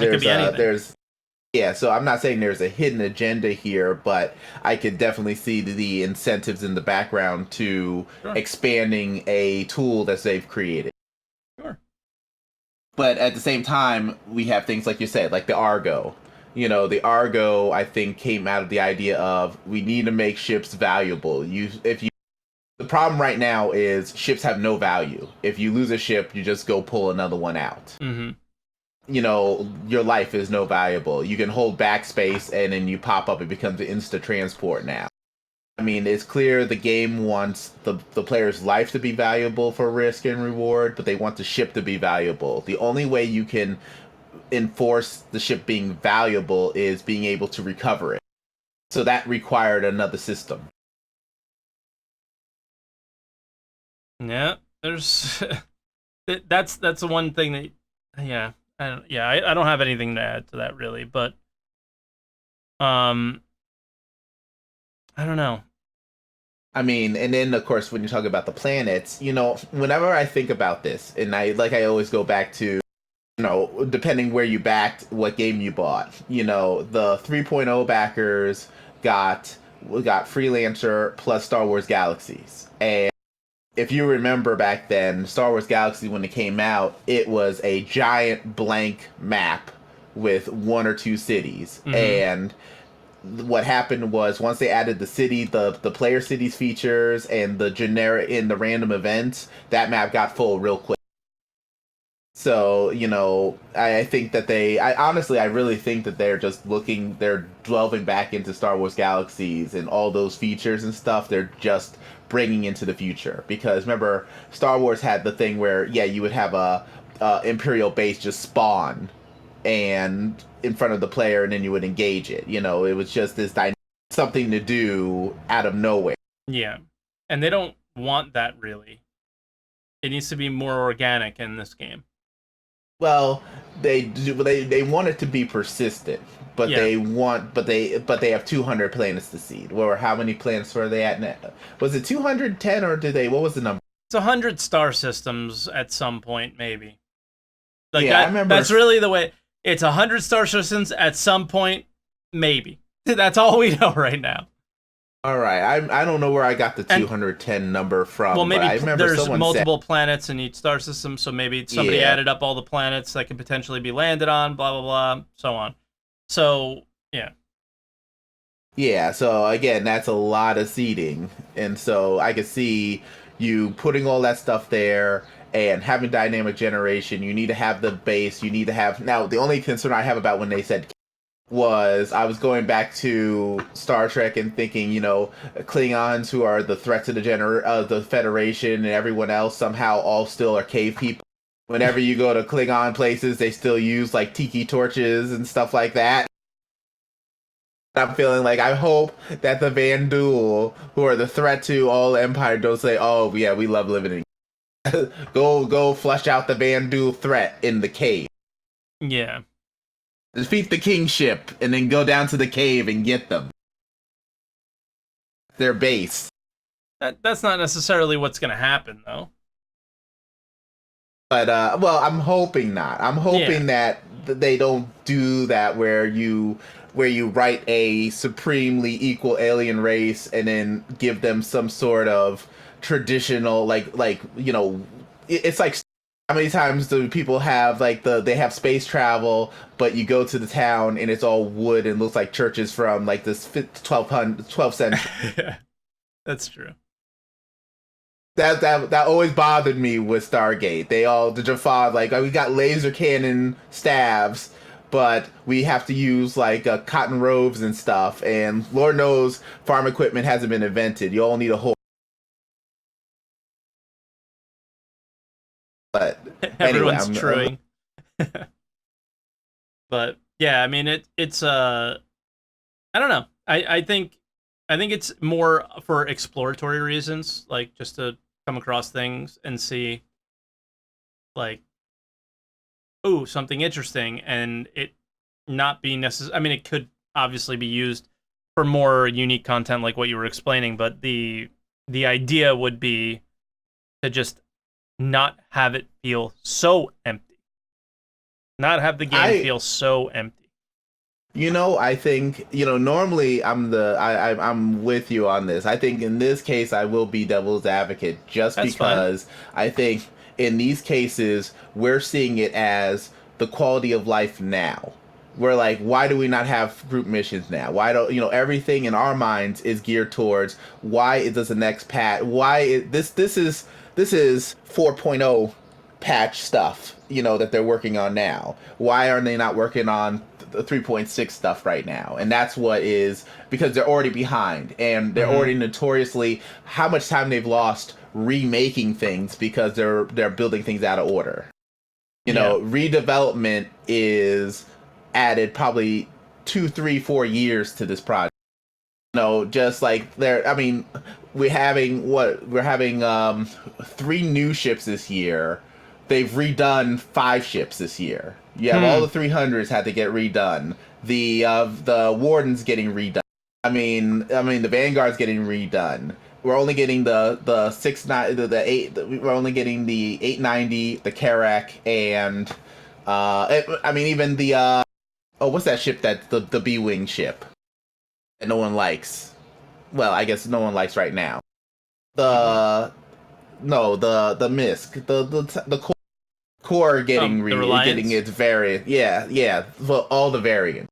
yeah, so I'm not saying there's a hidden agenda here, but I could definitely see the incentives in the background to expanding a tool that they've created. Sure. But at the same time, we have things like you said, like the Argo. You know, the Argo, I think, came out of the idea of we need to make ships valuable. The problem right now is ships have no value. If you lose a ship, you just go pull another one out. You know, your life is no valuable. You can hold backspace and then you pop up, it becomes an instant transport now. I mean, it's clear the game wants the player's life to be valuable for risk and reward, but they want the ship to be valuable. The only way you can enforce the ship being valuable is being able to recover it. So that required another system. Yeah, there's that's the one thing that I don't have anything to add to that really, but I don't know. I mean, and then of course when you talk about the planets, you know, whenever I think about this, and I always go back to, you know, depending where you backed, what game you bought. You know, the 3.0 backers got Freelancer plus Star Wars Galaxies. And if you remember back then, Star Wars Galaxy, when it came out, it was a giant blank map with one or two cities. And what happened was once they added the city, the player cities features and the generic in the random events, that map got full real quick. So, you know, I think that I really think that they're delving back into Star Wars Galaxies and all those features and stuff. They're just bringing into the future. Because remember, Star Wars had the thing where, yeah, you would have a Imperial base just spawn and in front of the player and then you would engage it. You know, it was just this something to do out of nowhere. Yeah. And they don't want that really. It needs to be more organic in this game. Well, they want it to be persistent, but Yeah. they have 200 planets to seed. Or how many planets were they at now? Was it 210 or what was the number? It's 100 star systems at some point, maybe. Like Yeah, I remember. That's really the way. It's 100 star systems at some point, maybe. That's all we know right now. All right, I don't know where I got the 210 number from. Well, maybe but I remember there's multiple said, planets in each star system, so maybe somebody added up all the planets that could potentially be landed on, blah, blah, blah, so on. So, yeah. Yeah, so again, that's a lot of seeding. And so I could see you putting all that stuff there and having dynamic generation. You need to have the base. You need to have... Now, the only concern I have about when they said was I was going back to Star Trek and thinking, you know, Klingons who are the threat to the Federation and everyone else somehow all still are cave people. Whenever you go to Klingon places, they still use like tiki torches and stuff like that. I'm feeling like I hope that the Vanduul, who are the threat to all Empire, don't say, "Oh yeah, we love living in." Go flush out the Vanduul threat in the cave. Yeah. Defeat the kingship and then go down to the cave and get them. Their base. That's not necessarily what's going to happen, though. But, well, I'm hoping not. I'm hoping that they don't do that where you write a supremely equal alien race and then give them some sort of traditional, like you know, it's like... How many times do people have they have space travel, but you go to the town and it's all wood and looks like churches from like this 12th century? That's true. That always bothered me with Stargate. The Jaffa, like, we got laser cannon stabs, but we have to use like cotton robes and stuff, and Lord knows farm equipment hasn't been invented. You all need a whole... But everyone's anyway, truing. But yeah, I mean it's I don't know. I think it's more for exploratory reasons, like just to come across things and see like, ooh, something interesting, and it not be necessary. I mean, it could obviously be used for more unique content like what you were explaining, but the idea would be to just not have it feel so empty. Not have the game feel so empty. You know, I think, you know, normally I'm with you on this. I think in this case I will be devil's advocate just That's because fine. I think in these cases we're seeing it as the quality of life now. We're like, why do we not have group missions now? Why don't, you know, everything in our minds is geared towards why is this the next patch? This is 4.0 patch stuff, you know, that they're working on now. Why are they not working on the 3.6 stuff right now? And that's what is, because they're already behind, and they're already notoriously how much time they've lost remaking things because they're building things out of order. You know, redevelopment is added probably 2, 3, 4 years to this project. You know, just like we're having 3 new ships this year. They've redone 5 ships this year. You have all the 300s had to get redone. The Warden's getting redone. I mean the Vanguard's getting redone. We're only getting the 8. We're only getting the 890, the Karak, and even the what's that ship that the B-wing ship that no one likes? Well, I guess no one likes right now. The MISC, the core getting getting its variant. Yeah, well, all the variants.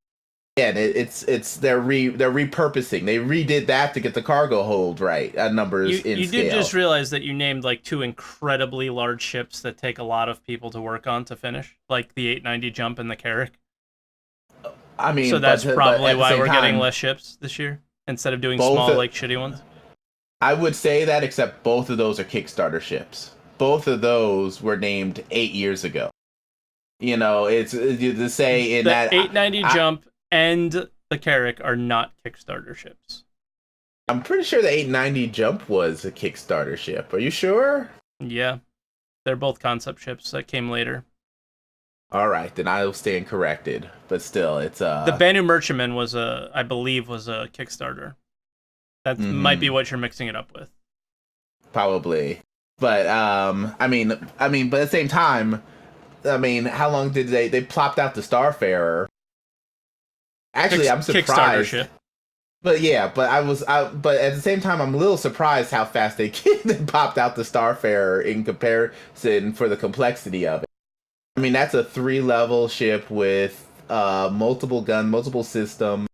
again, it's they're repurposing. They redid that to get the cargo hold right numbers in You scale. did just realize that you named like two incredibly large ships that take a lot of people to work on to finish, like the 890 Jump and the Carrack. I mean, So that's probably why we're getting time, less ships this year instead of doing both small, like shitty ones. I would say that, except both of those are Kickstarter ships. Both of those were named 8 years ago. You know, it's to say in The that 890 Jump and the Carrack are not Kickstarter ships. I'm pretty sure the 890 Jump was a Kickstarter ship. Are you sure? Yeah, they're both concept ships that came later. All right, then I'll stand corrected. But still, it's The Banu Merchantman was I believe was a Kickstarter. That might be what you're mixing it up with. Probably. But I mean, but at the same time, I mean, how long did they plopped out the Starfarer? Actually, I'm surprised. Kickstarter ship. But yeah, but but at the same time, I'm a little surprised how fast they popped out the Starfarer in comparison for the complexity of it. I mean, that's a 3-level ship with multiple gun, multiple system.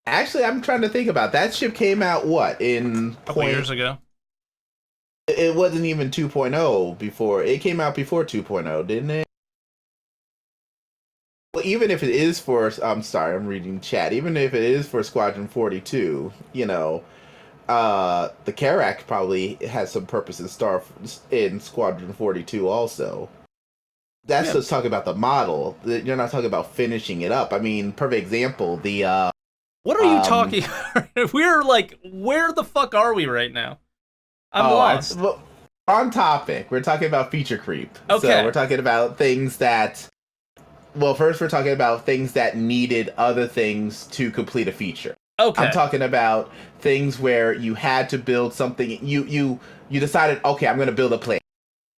Actually, I'm trying to think about that ship. Came out what in a couple years ago? It wasn't even 2.0 before. It came out before 2.0, didn't it? Well, even if it is for, I'm sorry, I'm reading chat. Even if it is for Squadron 42, you know, the Carrack probably has some purpose in Squadron 42 also. That's just talking about the model. You're not talking about finishing it up. I mean, perfect example, the what are you talking? We're like, where the fuck are we right now? I'm lost. On topic. We're talking about feature creep. Okay. So we're talking about things that. Well, first we're talking about things that needed other things to complete a feature. Okay. I'm talking about things where you had to build something. You decided, okay, I'm going to build a planet.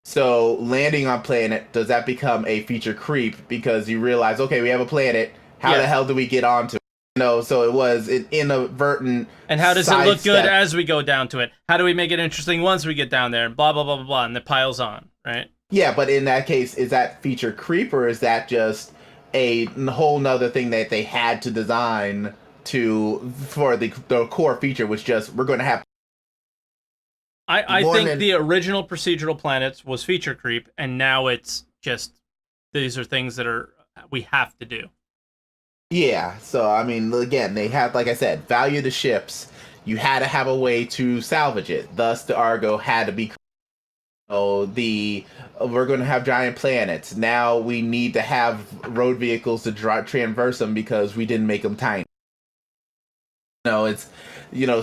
So landing on planet, does that become a feature creep because you realize, okay, we have a planet. How the hell do we get onto it? You know, so it was an inadvertent. And how does it look good as we go down to it? How do we make it interesting once we get down there? And blah blah blah blah blah, and it piles on, right? Yeah, but in that case, is that feature creep or is that just a whole nother thing that they had to design for the core feature, which just we're going to have. I think the original procedural planets was feature creep, and now it's just these are things that we have to do. Yeah, so I mean, again, they have, like I said, value the ships. You had to have a way to salvage it. Thus, the Argo had to be. Oh, we're going to have giant planets. Now we need to have road vehicles to traverse them because we didn't make them tiny. It's,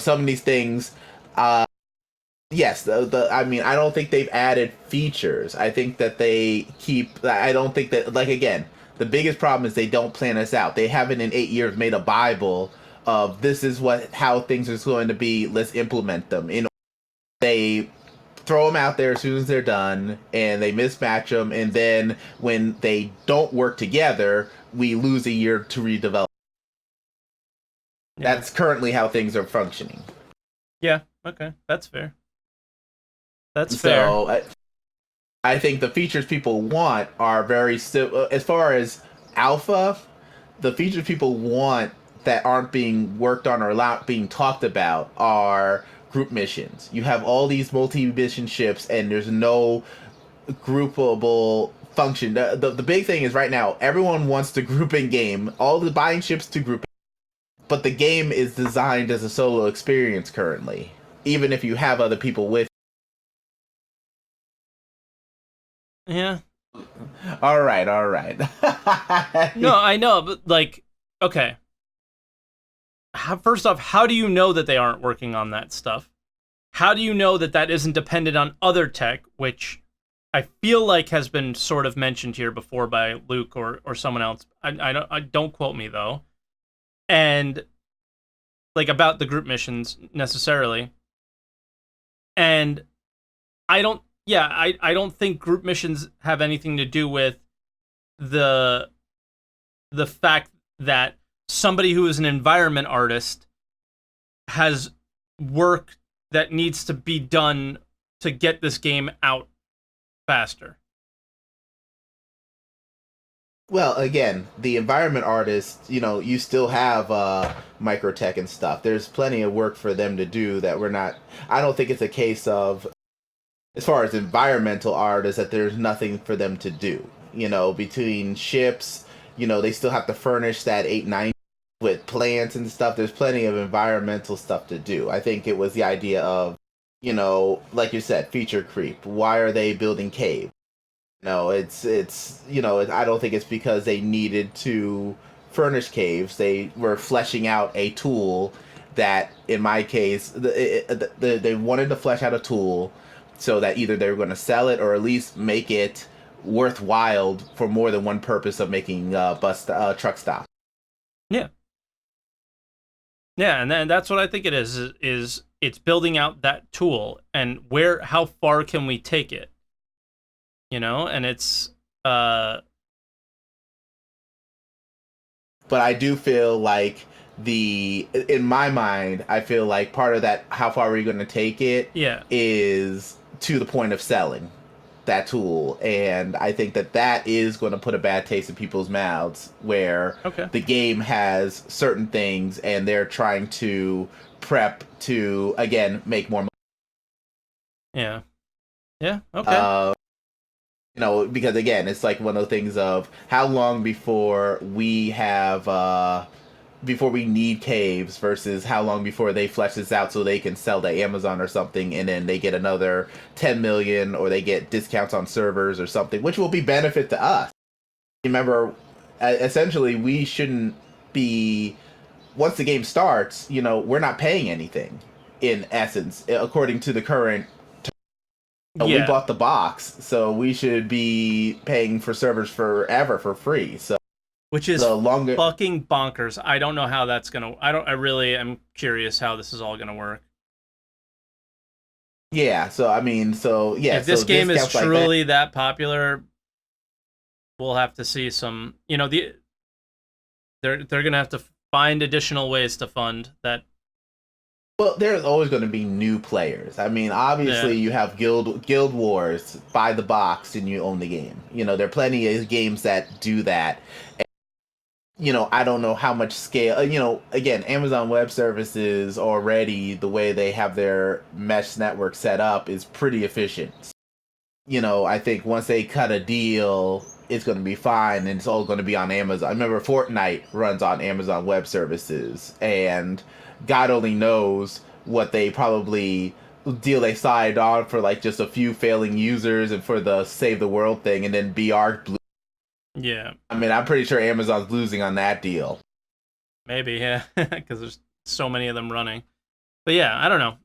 some of these things. Yes, I mean, I don't think they've added features. I think that they keep. I don't think that, like, again, the biggest problem is they don't plan this out. They haven't in 8 years made a Bible of this is how things are going to be. Let's implement them. They throw them out there as soon as they're done, and they mismatch them, and then when they don't work together, we lose a year to redevelop. Yeah. That's currently how things are functioning. Yeah, okay, that's fair. That's fair. So, I think the features people want are very simple. As far as alpha, the features people want that aren't being worked on or being talked about are group missions. You have all these multi-mission ships, and there's no groupable function. The big thing is right now, everyone wants to group in game. All the buying ships to group in, but the game is designed as a solo experience currently, even if you have other people with. Yeah. All right. No, I know, but like, okay. First off, how do you know that they aren't working on that stuff? How do you know that isn't dependent on other tech, which I feel like has been sort of mentioned here before by Luke or someone else. I don't quote me though. And like about the group missions necessarily. And I don't think group missions have anything to do with the fact that somebody who is an environment artist has work that needs to be done to get this game out faster. Well, again, the environment artists, you still have microtech and stuff. There's plenty of work for them to do that we're not. I don't think it's a case of, as far as environmental artists, that there's nothing for them to do. Between ships, they still have to furnish that 890 with plants and stuff. There's plenty of environmental stuff to do. I think it was the idea of, like you said, feature creep. Why are they building caves? No, it's I don't think it's because they needed to furnish caves. They were fleshing out a tool that, in my case, they wanted to flesh out a tool so that either they were going to sell it or at least make it worthwhile for more than one purpose of making truck stop. Yeah. Yeah, and then that's what I think it is it's building out that tool and how far can we take it? And it's but I do feel like in my mind, I feel like part of that, how far are you going to take it, is to the point of selling that tool. And I think that is going to put a bad taste in people's mouths, where the game has certain things and they're trying to prep to, again, make more money. Yeah. Yeah. Okay. Because again, it's like one of the things of how long before we need caves versus how long before they flesh this out so they can sell to Amazon or something, and then they get another 10 million, or they get discounts on servers or something, which will be benefit to us. Remember, essentially, we shouldn't be, once the game starts, we're not paying anything, in essence, according to the current. We bought the box, so we should be paying for servers forever for free. So, which is fucking bonkers. I don't know how that's gonna. I really am curious how this is all gonna work. Yeah. So if this game is truly like that popular, we'll have to see some. They're gonna have to find additional ways to fund that. Well, there's always going to be new players. Obviously, you have guild wars, buy the box and you own the game. There are plenty of games that do that. And, I don't know how much scale. Again, Amazon Web Services already, the way they have their mesh network set up is pretty efficient. I think once they cut a deal, it's going to be fine, and it's all going to be on Amazon. I remember Fortnite runs on Amazon Web Services, and God only knows what they probably deal they signed on for, like just a few failing users and for the Save the World thing, and then BR blew. Yeah. I'm pretty sure Amazon's losing on that deal. Maybe, yeah, because there's so many of them running. But yeah, I don't know.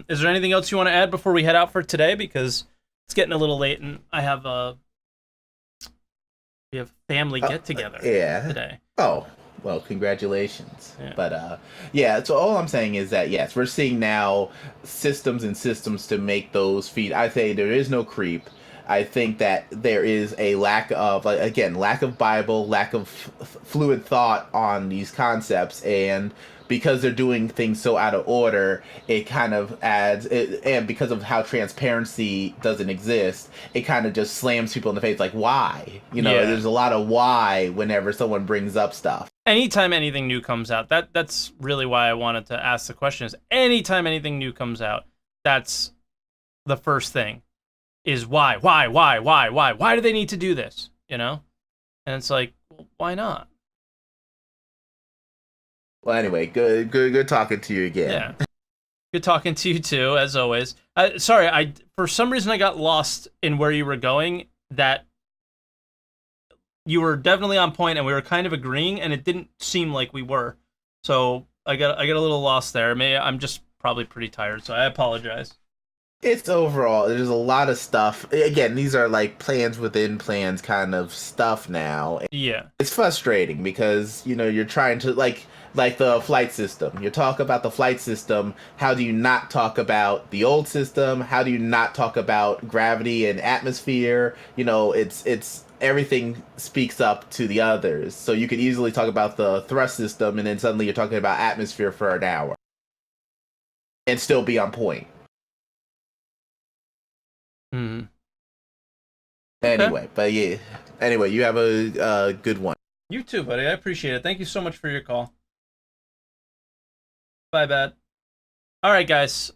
Is there anything else you want to add before we head out for today? Because it's getting a little late, and we have family get together today. Oh, well, congratulations. Yeah. But so all I'm saying is that yes, we're seeing now systems and systems to make those feed. I say there is no creep. I think that there is a lack of Bible, lack of fluid thought on these concepts, and because they're doing things so out of order, it kind of adds, and because of how transparency doesn't exist, it kind of just slams people in the face, like, why? There's a lot of why whenever someone brings up stuff. Anytime anything new comes out, that's really why I wanted to ask the question, is anytime anything new comes out, that's the first thing, is why do they need to do this, And it's like, well, why not? Well, anyway, good talking to you again. Yeah. Good talking to you too, as always. Sorry, for some reason I got lost in where you were going. That you were definitely on point, and we were kind of agreeing, and it didn't seem like we were. So I got a little lost there. I'm just probably pretty tired, so I apologize. It's overall, there's a lot of stuff. Again, these are like plans within plans kind of stuff now. Yeah. It's frustrating because, you're trying to, like the flight system. You talk about the flight system. How do you not talk about the old system? How do you not talk about gravity and atmosphere? It's everything speaks up to the others. So you could easily talk about the thrust system, and then suddenly you're talking about atmosphere for an hour and still be on point. Mm-hmm. Anyway, but yeah, Anyway, you have a good one. You too, buddy. I appreciate it. Thank you so much for your call. Bye, Bad. All right, guys.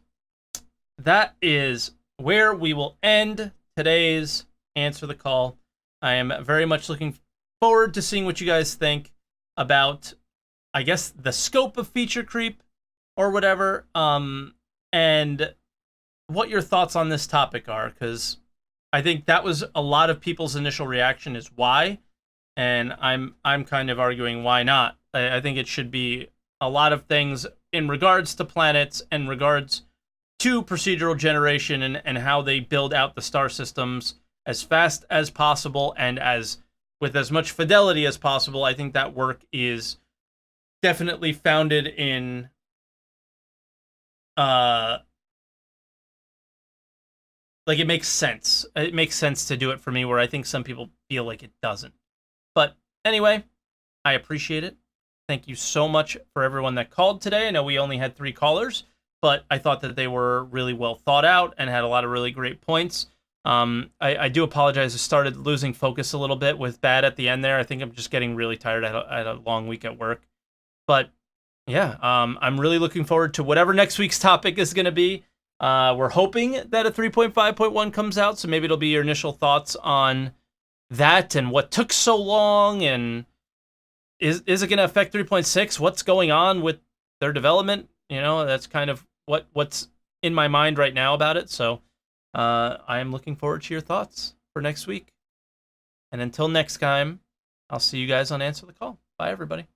That is where we will end today's Answer the Call. I am very much looking forward to seeing what you guys think about, I guess, the scope of feature creep or whatever, and what your thoughts on this topic are, because I think that was a lot of people's initial reaction is why, and I'm kind of arguing why not. I think it should be a lot of things in regards to planets and regards to procedural generation and how they build out the star systems as fast as possible and with as much fidelity as possible. I think that work is definitely founded in like, it makes sense. It makes sense to do it for me, where I think some people feel like it doesn't. But anyway, I appreciate it. Thank you so much for everyone that called today. I know we only had 3 callers, but I thought that they were really well thought out and had a lot of really great points. I do apologize. I started losing focus a little bit with Bad at the end there. I think I'm just getting really tired. I had a long week at work. But yeah, I'm really looking forward to whatever next week's topic is going to be. We're hoping that a 3.5.1 comes out, so maybe it'll be your initial thoughts on that and what took so long, and is it going to affect 3.6? What's going on with their development? You know, that's kind of what's in my mind right now about it. So I am looking forward to your thoughts for next week. And until next time, I'll see you guys on Answer the Call. Bye, everybody.